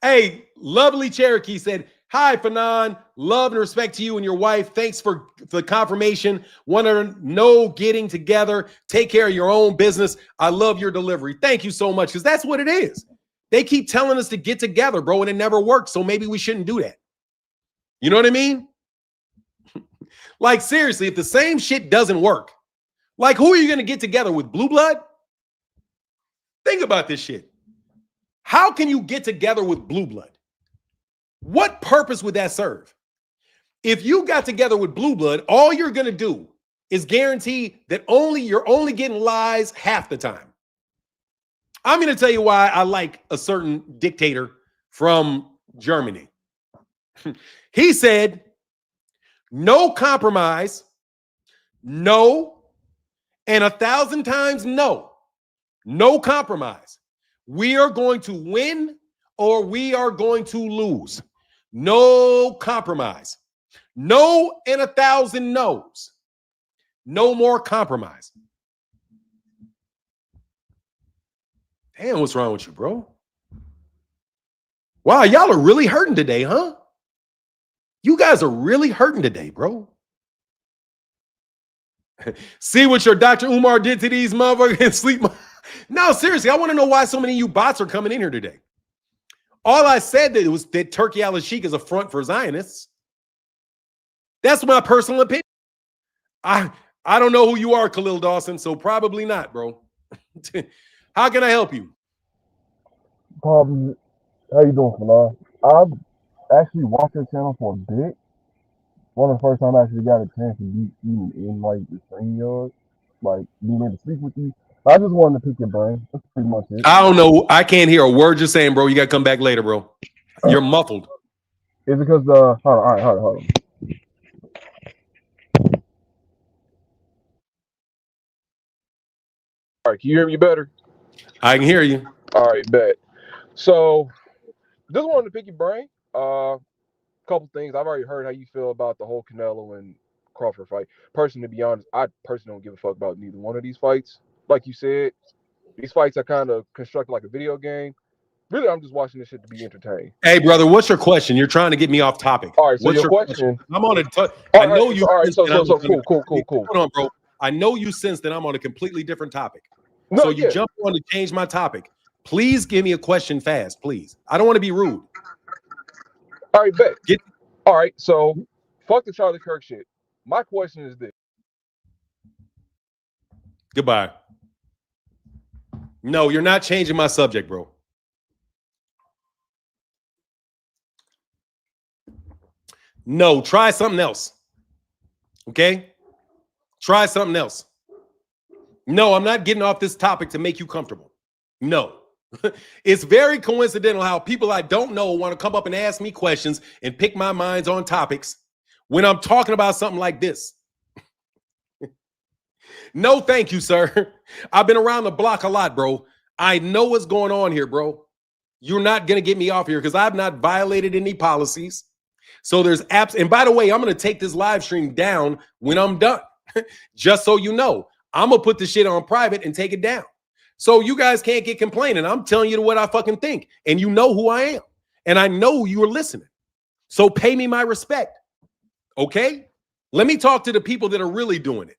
Hey, Lovely Cherokee said, hi, Fanon. Love and respect to you and your wife. Thanks for the confirmation. Want to know getting together. Take care of your own business. I love your delivery. Thank you so much, because that's what it is. They keep telling us to get together, bro, and it never works. So maybe we shouldn't do that. You know what I mean? Like, seriously, if the same shit doesn't work, like, who are you going to get together with? Blue blood? Think about this shit. How can you get together with blue blood? What purpose would that serve? If you got together with blue blood, all you're going to do is guarantee that you're only getting lies half the time. I'm going to tell you why I like a certain dictator from Germany. He said, no compromise, no, and 1,000 times no. No compromise. We are going to win or we are going to lose. No compromise. No and 1,000 no's. No more compromise. Damn, what's wrong with you, bro? Wow, y'all are really hurting today, huh? You guys are really hurting today, bro. See what your Dr. Umar did to these motherfuckers and sleep. No, seriously, I want to know why so many of you bots are coming in here today. All I said was that Turkey al-Sheikh is a front for Zionists. That's my personal opinion. I don't know who you are, Khalil Dawson, so probably not, bro. How can I help you? How you doing, Fanon? I've actually watched your channel for a bit. One of the first time I actually got a chance to be in like the same yard, like being able to speak with you. I just wanted to pick your brain. That's pretty much it. I don't know. I can't hear a word you're saying, bro. You got to come back later, bro. You're muffled. Is it because hold on. All right, can you hear me better? I can hear you. All right, bet. So just wanted to pick your brain. Couple things. I've already heard how you feel about the whole Canelo and Crawford fight. Personally, to be honest, I personally don't give a fuck about neither one of these fights. Like you said, these fights are kind of constructed like a video game. Really, I'm just watching this shit to be entertained. Hey, brother, what's your question? You're trying to get me off topic. All right, so what's your question? I'm on a. I know you. All right, so cool. Hold on, bro. I know you sense that I'm on a completely different topic. No, so you jump on to change my topic. Please give me a question fast, please. I don't want to be rude. All right, bet. All right, so Fuck the Charlie Kirk shit. My question is this. Goodbye. No, you're not changing my subject, bro. No, try something else. Okay? Try something else. No, I'm not getting off this topic to make you comfortable. No. It's very coincidental how people I don't know want to come up and ask me questions and pick my minds on topics when I'm talking about something like this. No, thank you, sir. I've been around the block a lot, bro. I know what's going on here, bro. You're not going to get me off here because I've not violated any policies. So there's apps. And by the way, I'm going to take this live stream down when I'm done. Just so you know, I'm going to put the shit on private and take it down. So you guys can't get complaining. I'm telling you what I fucking think. And you know who I am. And I know you are listening. So pay me my respect. Okay? Let me talk to the people that are really doing it.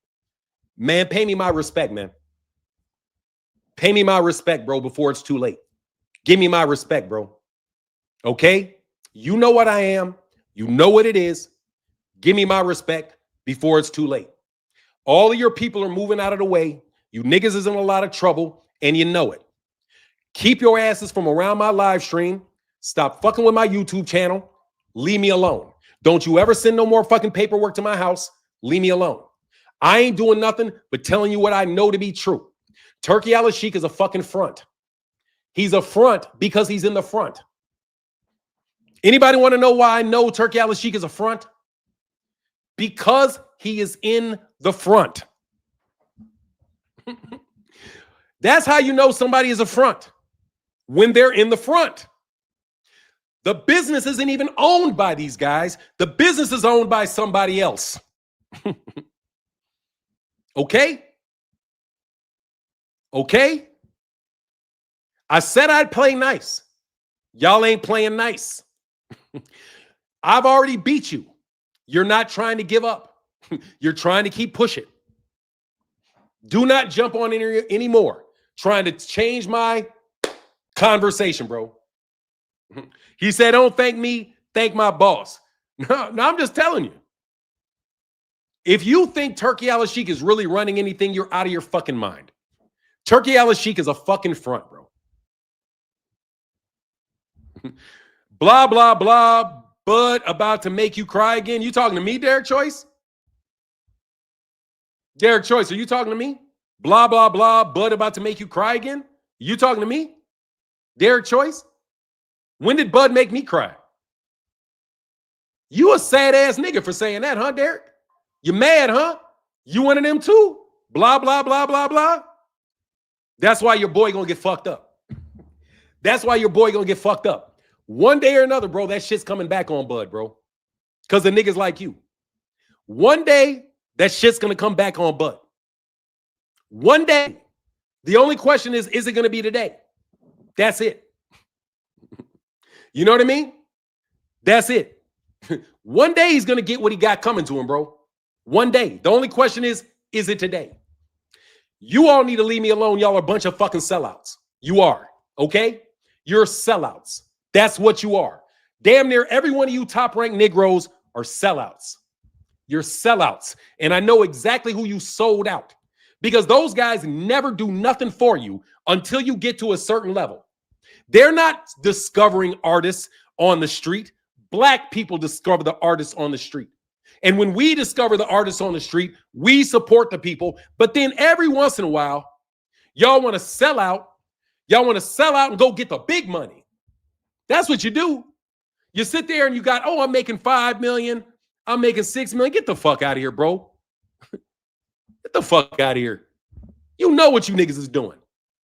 Man, pay me my respect, man. Pay me my respect, bro, before it's too late. Give me my respect, bro. Okay? You know what I am. You know what it is. Give me my respect before it's too late. All of your people are moving out of the way. You niggas is in a lot of trouble, and you know it. Keep your asses from around my live stream. Stop fucking with my YouTube channel. Leave me alone. Don't you ever send no more fucking paperwork to my house. Leave me alone. I ain't doing nothing but telling you what I know to be true. Turkey Al-Sheikh is a fucking front. He's a front because he's in the front. Anybody want to know why I know Turkey Al-Sheikh is a front? Because he is in the front. That's how you know somebody is a front. When they're in the front. The business isn't even owned by these guys. The business is owned by somebody else. Okay? Okay? I said I'd play nice. Y'all ain't playing nice. I've already beat you. You're not trying to give up. You're trying to keep pushing. Do not jump on anymore. Trying to change my conversation, bro. He said, don't thank me, thank my boss. No, I'm just telling you. If you think Turkey Al-Sheikh is really running anything, you're out of your fucking mind. Turkey Al-Sheikh is a fucking front, bro. Blah, blah, blah, but about to make you cry again. You talking to me, Derek Choice? Derek Choice, are you talking to me? Blah, blah, blah, but about to make you cry again? You talking to me? Derek Choice? When did Bud make me cry? You a sad-ass nigga for saying that, huh, Derek? You mad, huh? You one of them too? Blah, blah, blah, blah, blah. That's why your boy gonna get fucked up. That's why your boy gonna get fucked up. One day or another, bro, that shit's coming back on Bud, bro. Because the niggas like you. One day, that shit's gonna come back on Bud. One day. The only question is it gonna be today? That's it. You know what I mean? That's it. One day he's gonna get what he got coming to him, bro. One day. The only question is it today? You all need to leave me alone. Y'all are a bunch of fucking sellouts. You are, okay? You're sellouts. That's what you are. Damn near every one of you top-ranked Negroes are sellouts. You're sellouts. And I know exactly who you sold out because those guys never do nothing for you until you get to a certain level. They're not discovering artists on the street. Black people discover the artists on the street. And when we discover the artists on the street, we support the people. But then every once in a while, y'all want to sell out. Y'all want to sell out and go get the big money. That's what you do. You sit there and you got, oh, I'm making $5 million. I'm making $6 million. Get the fuck out of here, bro. Get the fuck out of here. You know what you niggas is doing.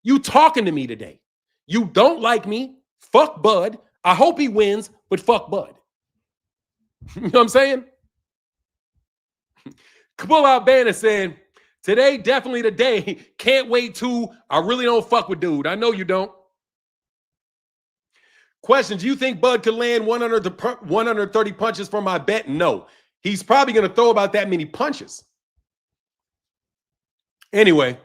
You talking to me today. You don't like me. Fuck Bud. I hope he wins, but fuck Bud. You know what I'm saying? Pull out Banner saying, today, definitely the day. Can't wait to. I really don't fuck with dude. I know you don't. Question, do you think Bud could land 130 punches for my bet? No. He's probably going to throw about that many punches. Anyway,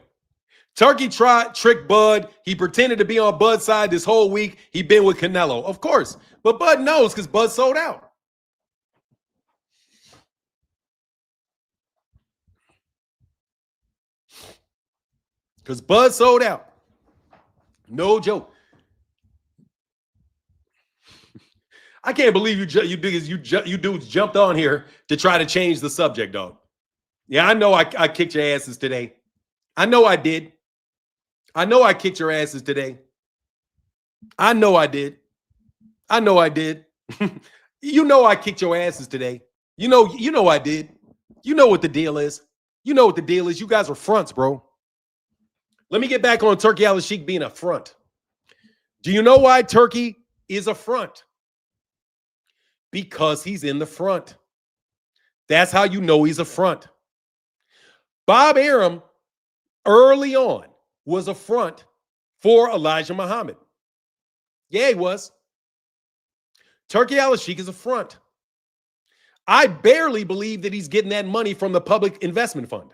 Turkey tricked Bud. He pretended to be on Bud's side this whole week. He been with Canelo. Of course. But Bud knows because Bud sold out. Because Bud sold out. No joke. I can't believe you dudes jumped on here to try to change the subject, dog. Yeah, I know I kicked your asses today. I know I did. I know I kicked your asses today. I know I did. I know I did. You know I kicked your asses today. You know I did. You know what the deal is. You know what the deal is. You guys are fronts, bro. Let me get back on Turkey Al-Sheikh being a front. Do you know why Turkey is a front? Because he's in the front. That's how you know he's a front. Bob Arum, early on, was a front for Elijah Muhammad. Yeah, he was. Turkey Al-Sheikh is a front. I barely believe that he's getting that money from the public investment fund.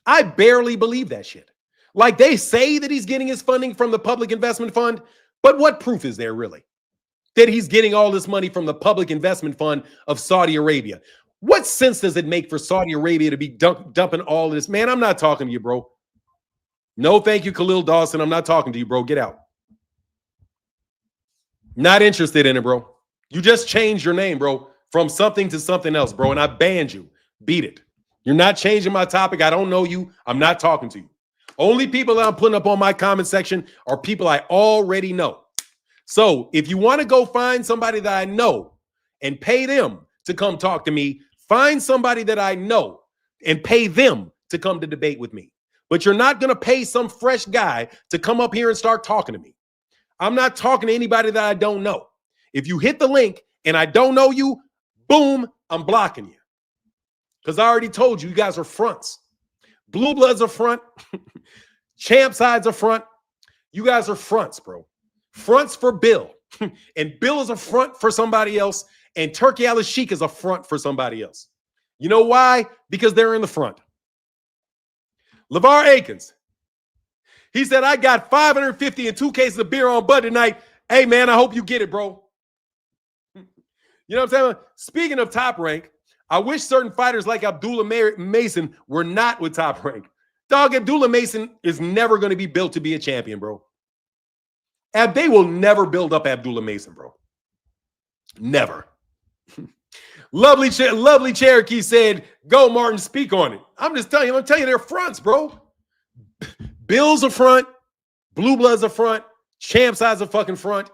I barely believe that shit. Like, they say that he's getting his funding from the public investment fund, but what proof is there really that he's getting all this money from the public investment fund of Saudi Arabia? What sense does it make for Saudi Arabia to be dumping all of this? Man, I'm not talking to you, bro. No, thank you, Khalil Dawson. I'm not talking to you, bro. Get out. Not interested in it, bro. You just changed your name, bro, from something to something else, bro, and I banned you. Beat it. You're not changing my topic. I don't know you. I'm not talking to you. Only people that I'm putting up on my comment section are people I already know. So if you want to go find somebody that I know and pay them to come talk to me, find somebody that I know and pay them to come to debate with me. But you're not going to pay some fresh guy to come up here and start talking to me. I'm not talking to anybody that I don't know. If you hit the link and I don't know you, boom, I'm blocking you. Because I already told you, you guys are fronts. Blue Bloods are front. Champ Side's a front. You guys are fronts, bro. Fronts for Bill. And Bill is a front for somebody else. And Turkey Al-Sheikh is a front for somebody else. You know why? Because they're in the front. LeVar Akins. He said, I got 550 and 2 cases of beer on Bud tonight. Hey, man, I hope you get it, bro. You know what I'm saying? Speaking of Top Rank, I wish certain fighters like Abdullah Mason were not with Top Rank. Dog, Abdullah Mason is never going to be built to be a champion, bro. They will never build up Abdullah Mason, bro. Never. Lovely Cherokee said, go, Martin, speak on it. I'm telling you, they're fronts, bro. Bill's a front. Blue Blood's a front. Champ Side's a fucking front.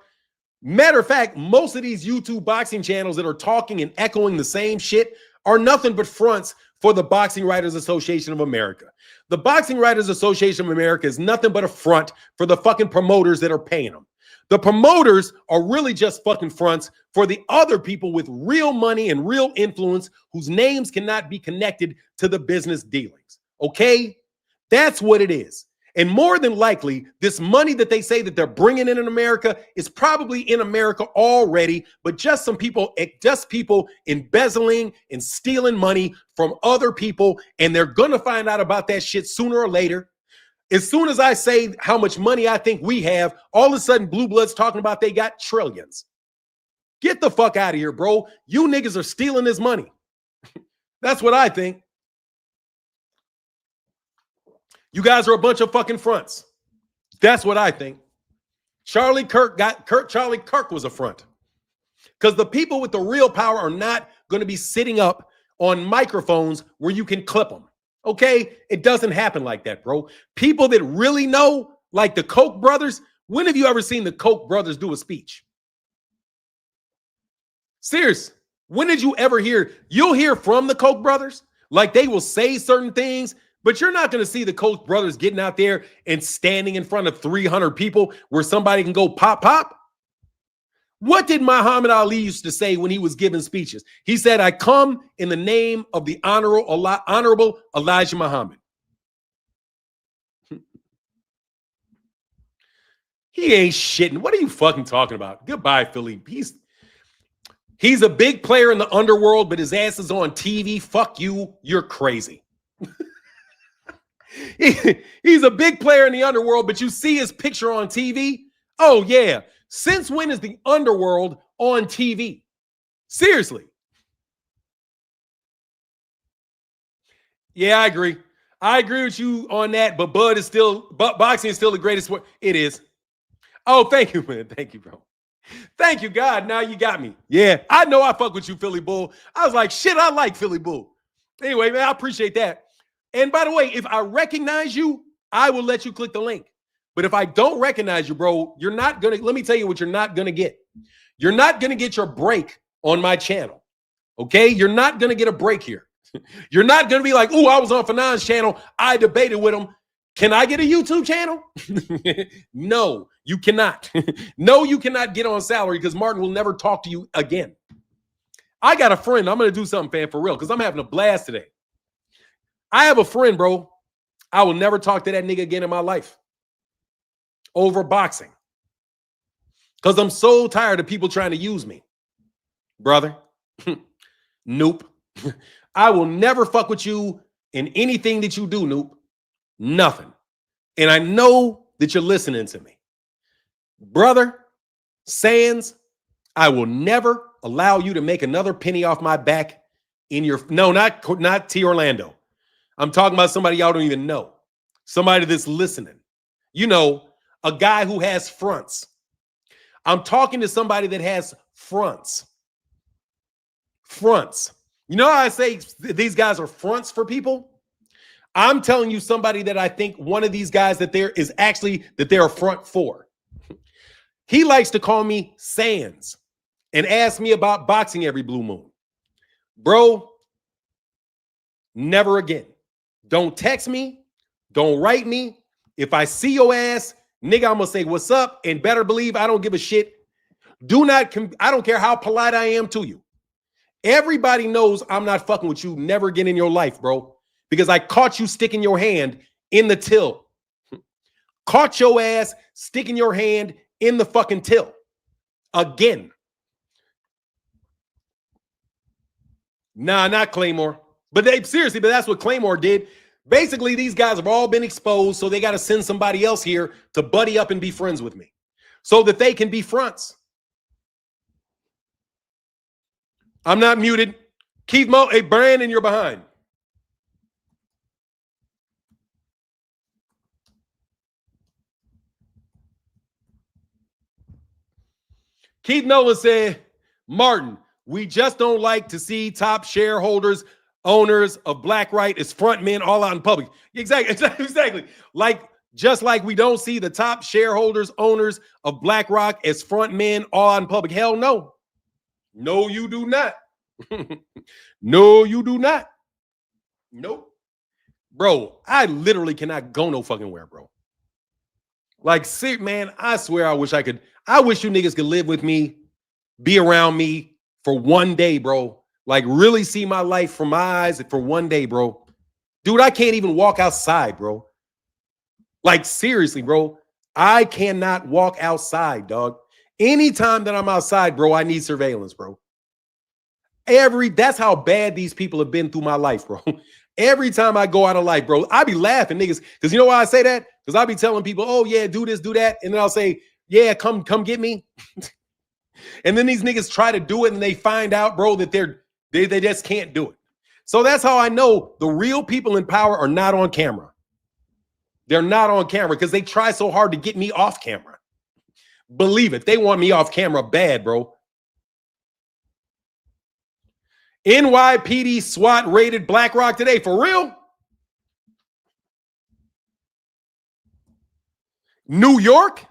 Matter of fact, most of these YouTube boxing channels that are talking and echoing the same shit are nothing but fronts for the Boxing Writers Association of America. The Boxing Writers Association of America is nothing but a front for the fucking promoters that are paying them. The promoters are really just fucking fronts for the other people with real money and real influence whose names cannot be connected to the business dealings. Okay? That's what it is. And more than likely, this money that they say that they're bringing in America is probably in America already, but just people embezzling and stealing money from other people, and they're going to find out about that shit sooner or later. As soon as I say how much money I think we have, all of a sudden Blue Bloods talking about they got trillions. Get the fuck out of here, bro. You niggas are stealing this money. That's what I think. You guys are a bunch of fucking fronts. That's what I think. Charlie Kirk was a front. Because the people with the real power are not going to be sitting up on microphones where you can clip them. Okay? It doesn't happen like that, bro. People that really know, like the Koch brothers, when have you ever seen the Koch brothers do a speech? Serious. When did you ever hear? You'll hear from the Koch brothers. Like they will say certain things. But you're not going to see the Koch brothers getting out there and standing in front of 300 people where somebody can go pop, pop. What did Muhammad Ali used to say when he was giving speeches? He said, I come in the name of the honorable Elijah Muhammad. He ain't shitting. What are you fucking talking about? Goodbye, Philly. He's a big player in the underworld, but his ass is on TV. Fuck you. You're crazy. He's a big player in the underworld, but you see his picture on TV? Oh, yeah. Since when is the underworld on TV? Seriously. Yeah, I agree. I agree with you on that, but boxing is still the greatest sport. It is. Oh, thank you, man. Thank you, bro. Thank you, God. Now you got me. Yeah, I know I fuck with you, Philly Bull. I was like, shit, I like Philly Bull. Anyway, man, I appreciate that. And by the way, if I recognize you, I will let you click the link. But if I don't recognize you, bro, you're not going to, let me tell you what you're not going to get. You're not going to get your break on my channel. Okay? You're not going to get a break here. You're not going to be like, oh, I was on Fanon's channel. I debated with him. Can I get a YouTube channel? No, you cannot. No, you cannot get on salary because Martin will never talk to you again. I got a friend. I'm going to do something, fam, for real, because I'm having a blast today. I have a friend, bro. I will never talk to that nigga again in my life over boxing because I'm so tired of people trying to use me. Brother, nope. I will never fuck with you in anything that you do, Noop. Nothing. And I know that you're listening to me. Brother, Sands, I will never allow you to make another penny off my back in your... No, not T. Orlando. I'm talking about somebody y'all don't even know. Somebody that's listening. You know, a guy who has fronts. I'm talking to somebody that has fronts. Fronts. You know how I say these guys are fronts for people? I'm telling you somebody that I think one of these guys that they're a front for. He likes to call me Sands and ask me about boxing every blue moon. Bro, never again. Don't text me. Don't write me. If I see your ass, nigga, I'm going to say what's up and better believe I don't give a shit. I don't care how polite I am to you. Everybody knows I'm not fucking with you never again in your life, bro. Because I caught you sticking your hand in the till. Caught your ass sticking your hand in the fucking till. Again. Nah, not Claymore. But that's what Claymore did. Basically, these guys have all been exposed, so they got to send somebody else here to buddy up and be friends with me. So that they can be fronts. I'm not muted. Keith Mo, hey, Brandon, you're behind. Keith Nolan said, Martin, we just don't like to see top shareholders, owners of BlackRock as front men all out in public. Exactly. Just like we don't see the top shareholders, owners of BlackRock as front men all out in public. Hell no. No, you do not. No, you do not. Nope. Bro, I literally cannot go no fucking where, bro. Like, man, I swear I wish you niggas could live with me, be around me for one day, bro. Like, really see my life from my eyes for one day, bro. Dude, I can't even walk outside, bro. Like, seriously, bro. I cannot walk outside, dog. Anytime that I'm outside, bro, I need surveillance, bro. That's how bad these people have been through my life, bro. Every time I go out of life, bro, I be laughing, niggas. Because you know why I say that? Because I be telling people, oh, yeah, do this, do that. And then I'll say, yeah, come get me. And then these niggas try to do it and they find out, bro, that they just can't do it. So that's how I know the real people in power are not on camera. They're not on camera because they try so hard to get me off camera. Believe it. They want me off camera bad, bro. NYPD SWAT raided BlackRock today. For real? New York?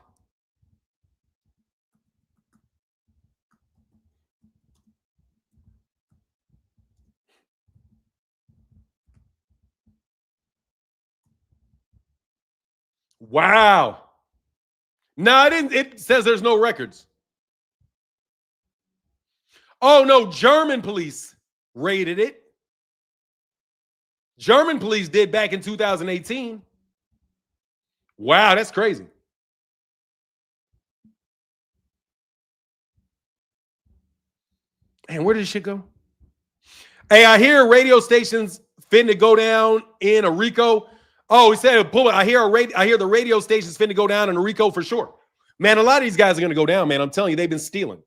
Wow. No, it says there's no records. Oh, no, German police raided it. German police did back in 2018. Wow, that's crazy. And where did this shit go? Hey, I hear radio stations finna go down in Arico. Oh, he said, pull it. I hear the radio stations finna go down in Arico for sure. Man, a lot of these guys are gonna go down, man. I'm telling you, they've been stealing.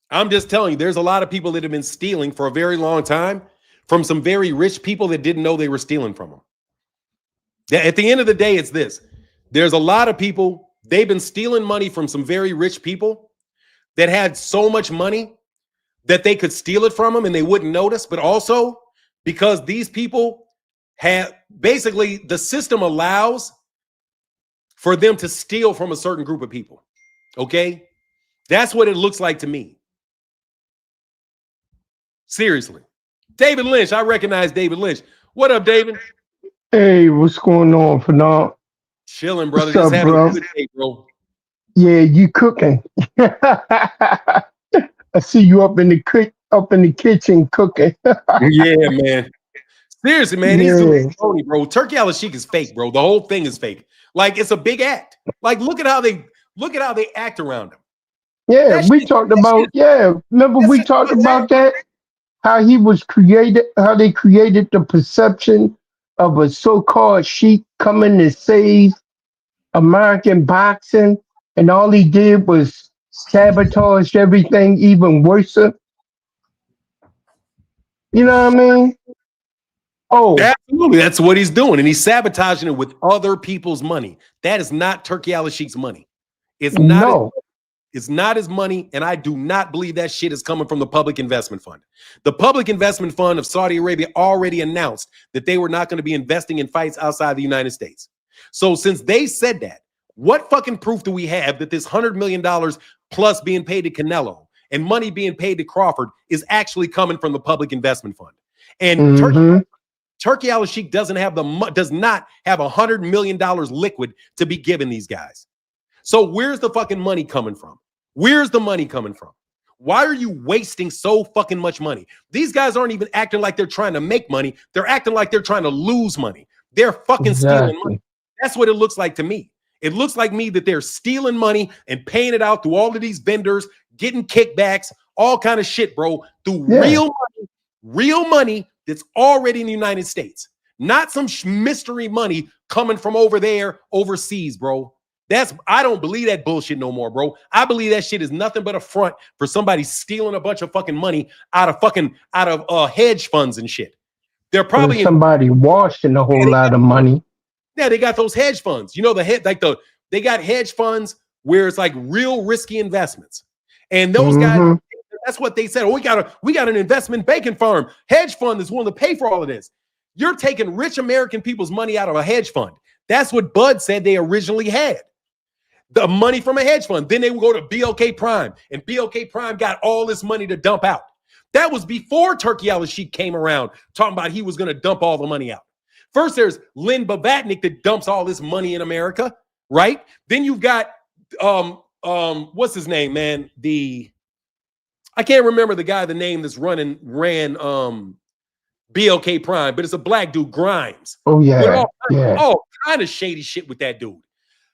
I'm just telling you, there's a lot of people that have been stealing for a very long time from some very rich people that didn't know they were stealing from them. At the end of the day, it's this. There's a lot of people, they've been stealing money from some very rich people that had so much money that they could steal it from them and they wouldn't notice, but also because these people have basically the system allows for them to steal from a certain group of people. Okay? That's what it looks like to me. Seriously. David Lynch, I recognize David Lynch. What up, David? Hey, what's going on, Fernand? Chilling, brother. What's Just up, having bro? a good day, bro. Yeah, you cooking. I see you up in the kitchen cooking. Yeah, man. Seriously, man. These Yeah. dudes, phony, bro. Turkey al Sheikh is fake, bro. The whole thing is fake. Like it's a big act. Like look at how they act around him. Yeah, That we shit- talked that about, shit- yeah, remember that's we a talked good about act. that? How he was created, how they created the perception of a so-called sheik coming to save American boxing, and all he did was sabotage everything even worse. You know what I mean? Oh, Absolutely, that's what he's doing, and he's sabotaging it with other people's money. That is not Turkey al Sheikh's money. It's not. no. It's not his money, and I do not believe that shit is coming from the Public Investment Fund. The Public Investment Fund of Saudi Arabia already announced that they were not going to be investing in fights outside the United States. So since they said that, what fucking proof do we have that this $100 million plus being paid to Canelo and money being paid to Crawford is actually coming from the Public Investment Fund? And Turkey al Sheikh does not have $100 million liquid to be given these guys. So where's the fucking money coming from? Where's the money coming from? Why are you wasting so fucking much money? These guys aren't even acting like they're trying to make money. They're acting like they're trying to lose money. They're fucking stealing money. That's what it looks like to me. It looks like me that they're stealing money and paying it out through all of these vendors, getting kickbacks, all kind of shit, bro, through real money that's already in the United States. Not some mystery money coming from over there overseas, bro. I don't believe that bullshit no more, bro. I believe that shit is nothing but a front for somebody stealing a bunch of fucking money out of hedge funds and shit. They're probably somebody washing a whole lot of money. Yeah, they got those hedge funds. You know, they got hedge funds where it's like real risky investments. And those guys, that's what they said. Oh, we got an investment banking firm. Hedge fund is willing to pay for all of this. You're taking rich American people's money out of a hedge fund. That's what Bud said they originally had. The money from a hedge fund. Then they would go to BLK Prime, and BLK Prime got all this money to dump out. That was before Turkey al Sheikh came around talking about he was going to dump all the money out. First, there's Len Blavatnik that dumps all this money in America, right? Then you've got what's his name, man? I can't remember the guy, the name that's ran BLK Prime, but it's a black dude, Grimes. Oh yeah, all kind of shady shit with that dude.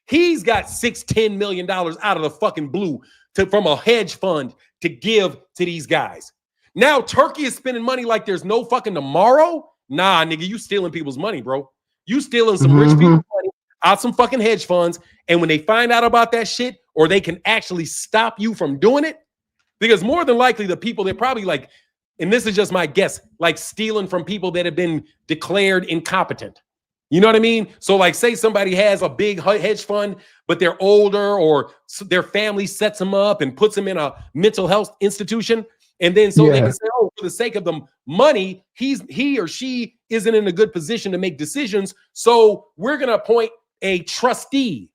He's got $10 million out of the fucking blue from a hedge fund to give to these guys. Now Turkey is spending money like there's no fucking tomorrow. Nah, nigga, you stealing people's money, bro. You stealing some rich people's money out some fucking hedge funds. And when they find out about that shit, or they can actually stop you from doing it, because more than likely the people, they're probably like, and this is just my guess, like stealing from people that have been declared incompetent. You know what I mean? So like say somebody has a big hedge fund, but they're older or their family sets them up and puts them in a mental health institution. And then they can say, oh, for the sake of the money, he or she isn't in a good position to make decisions. So we're going to appoint a trustee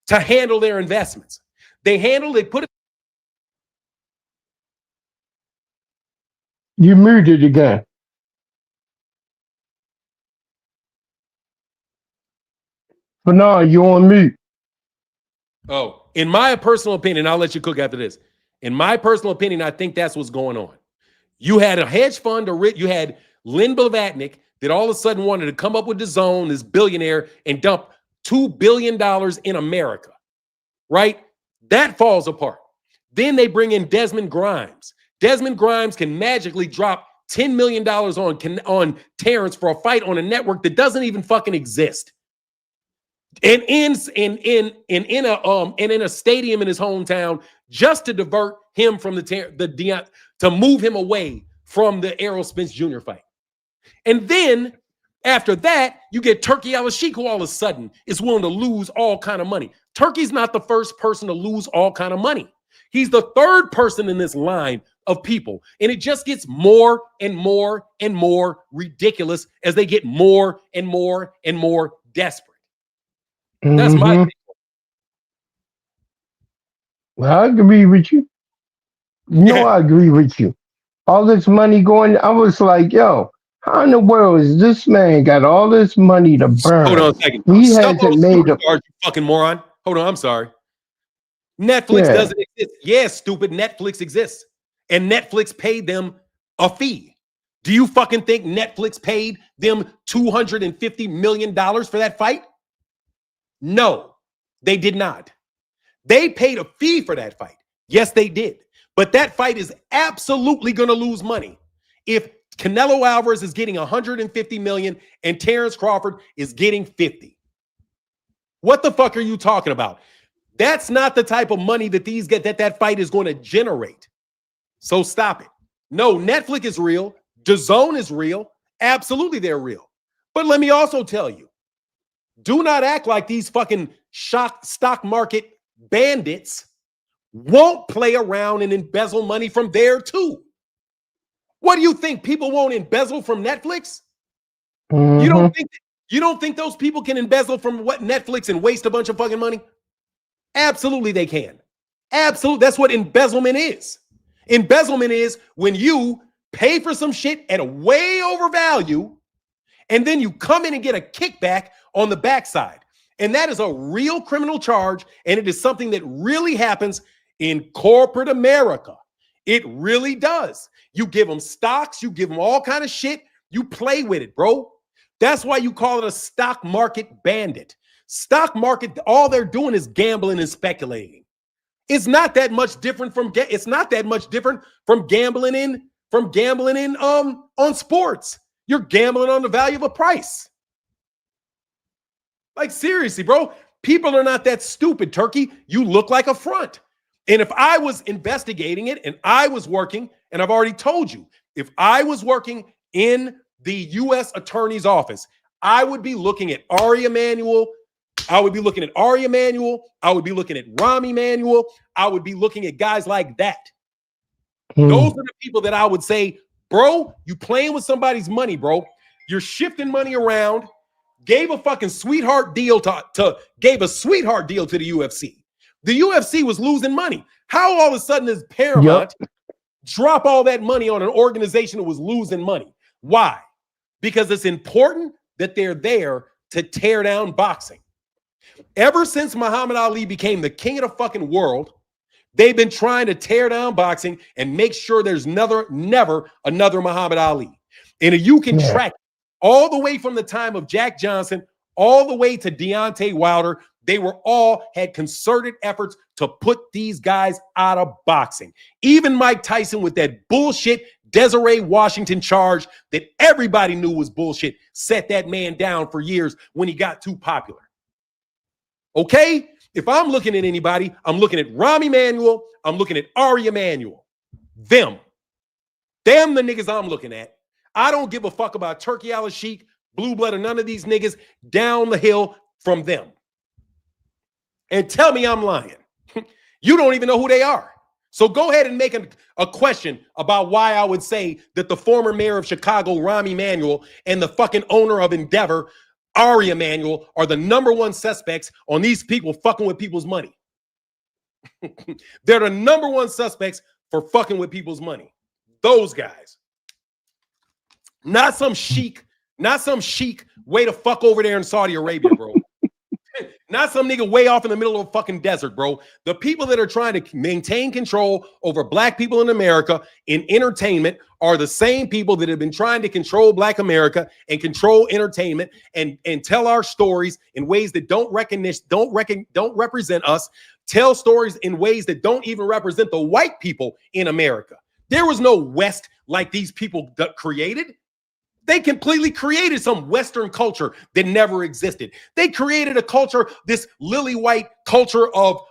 to handle their investments. They put it. You muted again. But no, you're on mute. Oh, in my personal opinion, I'll let you cook after this. In my personal opinion, I think that's what's going on. You had a hedge fund, you had Len Blavatnik that all of a sudden wanted to come up with the zone, this billionaire, and dump $2 billion in America, right? That falls apart. Then they bring in Desmond Grimes. Desmond Grimes can magically drop $10 million on Terence for a fight on a network that doesn't even fucking exist. And ends in a stadium in his hometown just to divert him from to move him away from the Errol Spence Jr. fight. And then after that, you get Turkey Al-Sheikh, who all of a sudden is willing to lose all kind of money. Turkey's not the first person to lose all kind of money. He's the third person in this line of people. And it just gets more and more and more ridiculous as they get more and more and more desperate. That's my opinion. Well, I agree with you. No, I agree with you. All this money going, I was like, yo, how in the world is this man got all this money to burn? Hold on a second. He hasn't made a you fucking moron. Hold on, I'm sorry. Netflix doesn't exist. Yeah, stupid. Netflix exists. And Netflix paid them a fee. Do you fucking think Netflix paid them $250 million for that fight? No, they did not. They paid a fee for that fight. Yes, they did. But that fight is absolutely going to lose money if Canelo Alvarez is getting 150 million and Terence Crawford is getting 50. What the fuck are you talking about? That's not the type of money that these get that fight is going to generate. So stop it. No, Netflix is real. DAZN is real. Absolutely, they're real. But let me also tell you, do not act like these fucking stock market bandits won't play around and embezzle money from there too. What do you think? People won't embezzle from Netflix? Mhm. You don't think those people can embezzle from what Netflix and waste a bunch of fucking money? Absolutely they can. Absolutely. That's what embezzlement is. Embezzlement is when you pay for some shit at a way overvalue and then you come in and get a kickback on the backside. And that is a real criminal charge, and it is something that really happens in corporate America. It really does. You give them stocks, you give them all kind of shit, you play with it, bro. That's why you call it a stock market bandit. Stock market, all they're doing is gambling and speculating. It's not that much different from gambling on sports. You're gambling on the value of a price. Like, seriously, bro, people are not that stupid, Turkey. You look like a front. And if I was investigating it and I was working, and I've already told you, if I was working in the U.S. Attorney's Office, I would be looking at Ari Emanuel. I would be looking at Ari Emanuel. I would be looking at Rami Emanuel. I would be looking at guys like that. Those are the people that I would say, bro, you playing with somebody's money, bro. You're shifting money around. Gave a fucking sweetheart deal to the UFC. The UFC was losing money. How all of a sudden does Paramount drop all that money on an organization that was losing money? Why? Because it's important that they're there to tear down boxing. Ever since Muhammad Ali became the king of the fucking world, they've been trying to tear down boxing and make sure there's never another Muhammad Ali. And you can track all the way from the time of Jack Johnson all the way to Deontay Wilder. They had concerted efforts to put these guys out of boxing. Even Mike Tyson with that bullshit Desiree Washington charge that everybody knew was bullshit set that man down for years when he got too popular. Okay? If I'm looking at anybody, I'm looking at Rami Emanuel, I'm looking at Ari Emanuel. Them the niggas I'm looking at. I don't give a fuck about Turkey Al-Sheikh, Blue Blood, or none of these niggas down the hill from them. And tell me I'm lying. You don't even know who they are. So go ahead and make a question about why I would say that the former mayor of Chicago, Rami Emanuel, and the fucking owner of Endeavor, Ari Emanuel, are the number one suspects on these people fucking with people's money. They're the number one suspects for fucking with people's money. Those guys. Not some chic way to fuck over there in Saudi Arabia, bro. Not some nigga way off in the middle of a fucking desert, bro. The people that are trying to maintain control over black people in America in entertainment are the same people that have been trying to control black America and control entertainment and tell our stories in ways that don't represent us, tell stories in ways that don't even represent the white people in America. There was no West like these people created. They completely created some Western culture that never existed. They created a culture, this lily white culture of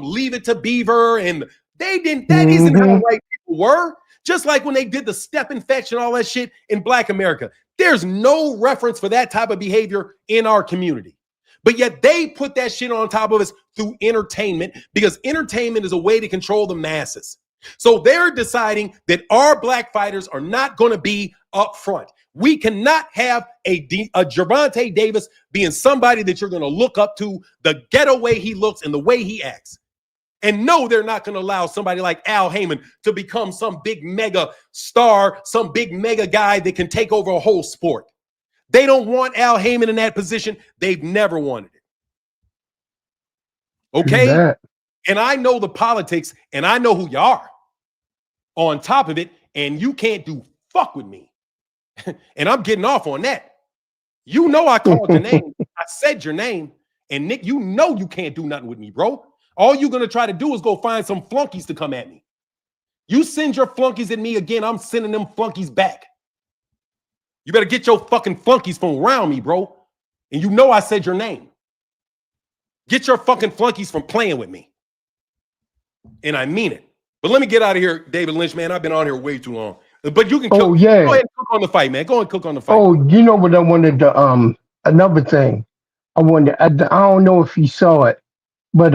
Leave It to Beaver, and that isn't how white people were. Just like when they did the step infection, all that shit in Black America. There's no reference for that type of behavior in our community. But yet they put that shit on top of us through entertainment, because entertainment is a way to control the masses. So they're deciding that our black fighters are not going to be up front. We cannot have a Gervonta Davis being somebody that you're going to look up to, the ghetto way he looks and the way he acts. And no, they're not going to allow somebody like Al Heyman to become some big mega star, some big mega guy that can take over a whole sport. They don't want Al Heyman in that position. They've never wanted it. Okay? And I know the politics, and I know who you are on top of it, and you can't do fuck with me. And I'm getting off on that. You know I called your name. I said your name. And Nick, you know you can't do nothing with me, bro. All you're going to try to do is go find some flunkies to come at me. You send your flunkies at me again, I'm sending them flunkies back. You better get your fucking flunkies from around me, bro. And you know I said your name. Get your fucking flunkies from playing with me. And I mean it. But let me get out of here, David Lynch, man. I've been on here way too long. But you can go ahead and cook on the fight, man. Go and cook on the fight. Oh, you know what I wanted to another thing. I don't know if you saw it, but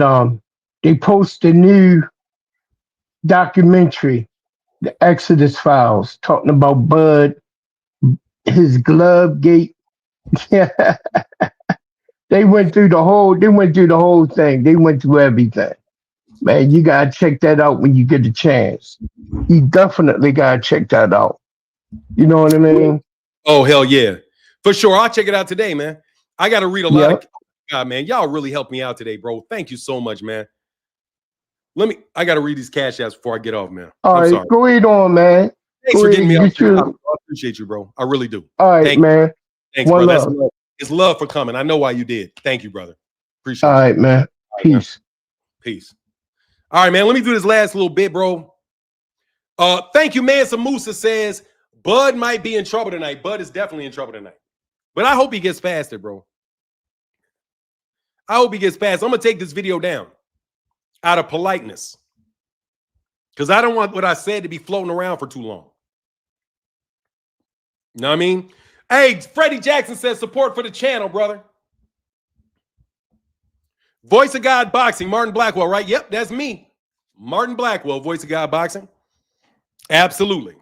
they posted a new documentary, The Exodus Files, talking about Bud, his glove gate. They went through the whole thing. They went through everything. Man, you gotta check that out when you get a chance. You definitely gotta check that out. You know what I mean? Oh, hell yeah. For sure. I'll check it out today, man. I gotta read a lot of God, man. Y'all really helped me out today, bro. Thank you so much, man. I gotta read these cash apps before I get off, man. All right, sorry. Go ahead on, man. Thanks for getting me out. I appreciate you, bro. I really do. All right, man. Thanks, bro. That's love. It's love for coming. I know why you did. Thank you, brother. Appreciate it. All right, man. Peace. Peace. All right, man. Let me do this last little bit, bro. Thank you, man. Samusa says Bud might be in trouble tonight. Bud is definitely in trouble tonight. But I hope he gets past it, bro. I hope he gets past. I'm gonna take this video down out of politeness, because I don't want what I said to be floating around for too long. You know what I mean? Hey, Freddie Jackson says support for the channel, brother. Voice of God Boxing, Martin Blackwell, right? Yep, that's me. Martin Blackwell, Voice of God Boxing. Absolutely.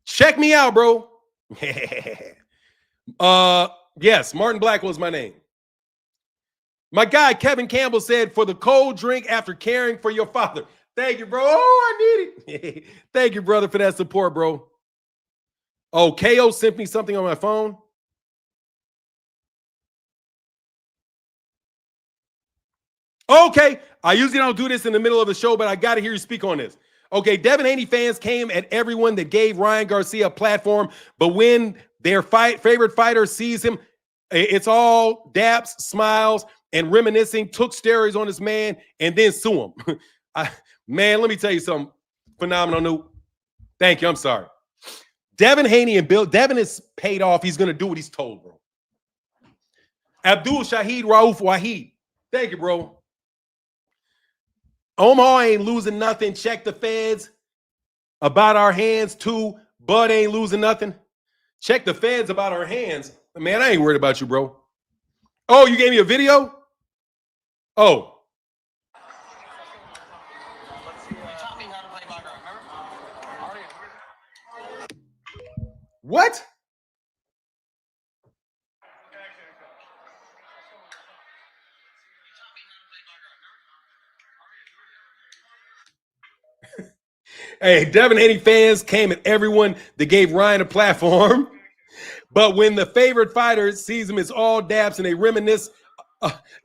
Check me out, bro. Yes, Martin Blackwell is my name. My guy, Kevin Campbell, said, for the cold drink after caring for your father. Thank you, bro. Oh, I need it. Thank you, brother, for that support, bro. Oh, KO sent me something on my phone. Okay. I usually don't do this in the middle of the show, but I got to hear you speak on this. Okay, Devin Haney fans came at everyone that gave Ryan Garcia a platform, but when their favorite fighter sees him, it's all daps, smiles, and reminiscing, took steroids on this man, and then sue him. Man, let me tell you something phenomenal, new. Thank you. I'm sorry. Devin Haney and Devin is paid off. He's going to do what he's told, bro. Abdul Shahid Rauf Wahid. Thank you, bro. Omaha ain't losing nothing. Check the feds. About our hands, too. Bud ain't losing nothing. Check the feds about our hands. Man, I ain't worried about you, bro. Oh, you gave me a video? Oh. What? Hey, Devin Haney fans came at everyone that gave Ryan a platform. But when the favorite fighter sees him, it's all dabs, and they reminisce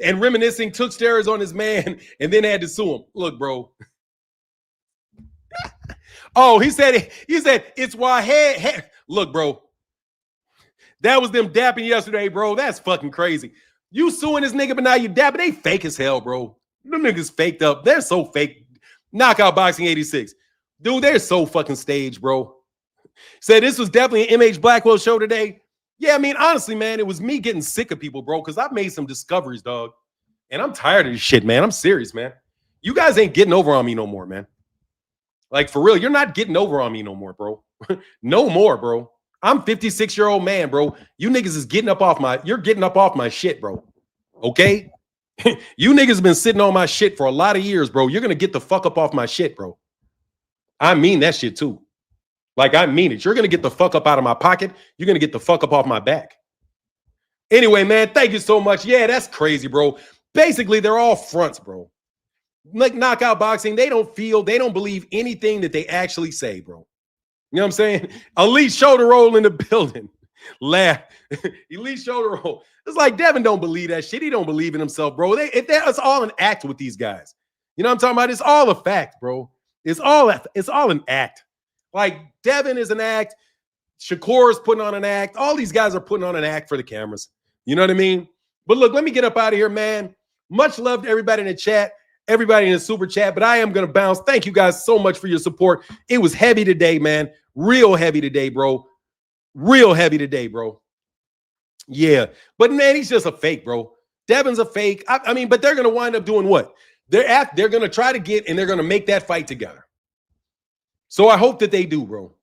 and reminiscing, took steroids on his man, and then had to sue him. Look, bro. Oh, he said it's why look, bro. That was them dapping yesterday, bro. That's fucking crazy. You suing this nigga, but now you dapping. They fake as hell, bro. Them niggas faked up. They're so fake. Knockout Boxing 86. Dude, they're so fucking staged, bro. Said this was definitely an MH Blackwell show today. Yeah, I mean, honestly, man, it was me getting sick of people, bro, because I've made some discoveries, dog. And I'm tired of this shit, man. I'm serious, man. You guys ain't getting over on me no more, man. Like, for real, you're not getting over on me no more, bro. No more, bro. I'm 56-year-old man, bro. You niggas is getting up off my, you're getting up off my shit, bro. Okay? You niggas been sitting on my shit for a lot of years, bro. You're going to get the fuck up off my shit, bro. I mean that shit too. Like, I mean it. You're going to get the fuck up out of my pocket. You're going to get the fuck up off my back. Anyway, man, thank you so much. Yeah, that's crazy, bro. Basically, they're all fronts, bro. Like knockout boxing, they don't believe anything that they actually say, bro. You know what I'm saying? Elite shoulder roll in the building. Laugh. Elite shoulder roll. It's like Devin don't believe that shit. He don't believe in himself, bro. It's all an act with these guys. You know what I'm talking about? It's all a fact, bro. It's all an act. Like Devin is an act. Shakur is putting on an act. All these guys are putting on an act for the cameras. You know what I mean? But look, let me get up out of here, man. Much love to everybody in the chat, everybody in the super chat, but I am going to bounce. Thank you guys so much for your support. It was heavy today, man. Real heavy today, bro. Real heavy today, bro. Yeah. But man, he's just a fake, bro. Devin's a fake. I mean, but they're going to wind up doing what? They're going to try to get, and they're going to make that fight together. So I hope that they do, bro.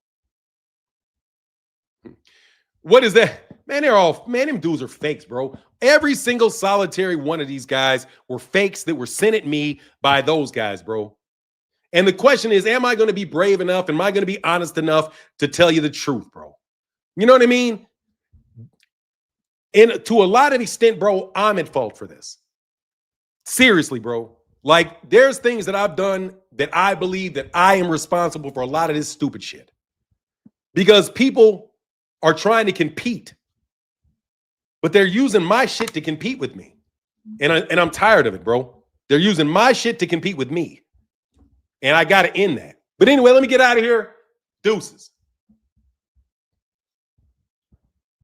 What is that? Man, them dudes are fakes, bro. Every single solitary one of these guys were fakes that were sent at me by those guys, bro. And the question is, am I going to be brave enough? Am I going to be honest enough to tell you the truth, bro? You know what I mean? And to a lot of extent, bro, I'm at fault for this. Seriously, bro. Like, there's things that I've done that I believe that I am responsible for a lot of this stupid shit. Because people are trying to compete, but they're using my shit to compete with me. And I'm tired of it, bro. They're using my shit to compete with me. And I got to end that. But anyway, let me get out of here. Deuces.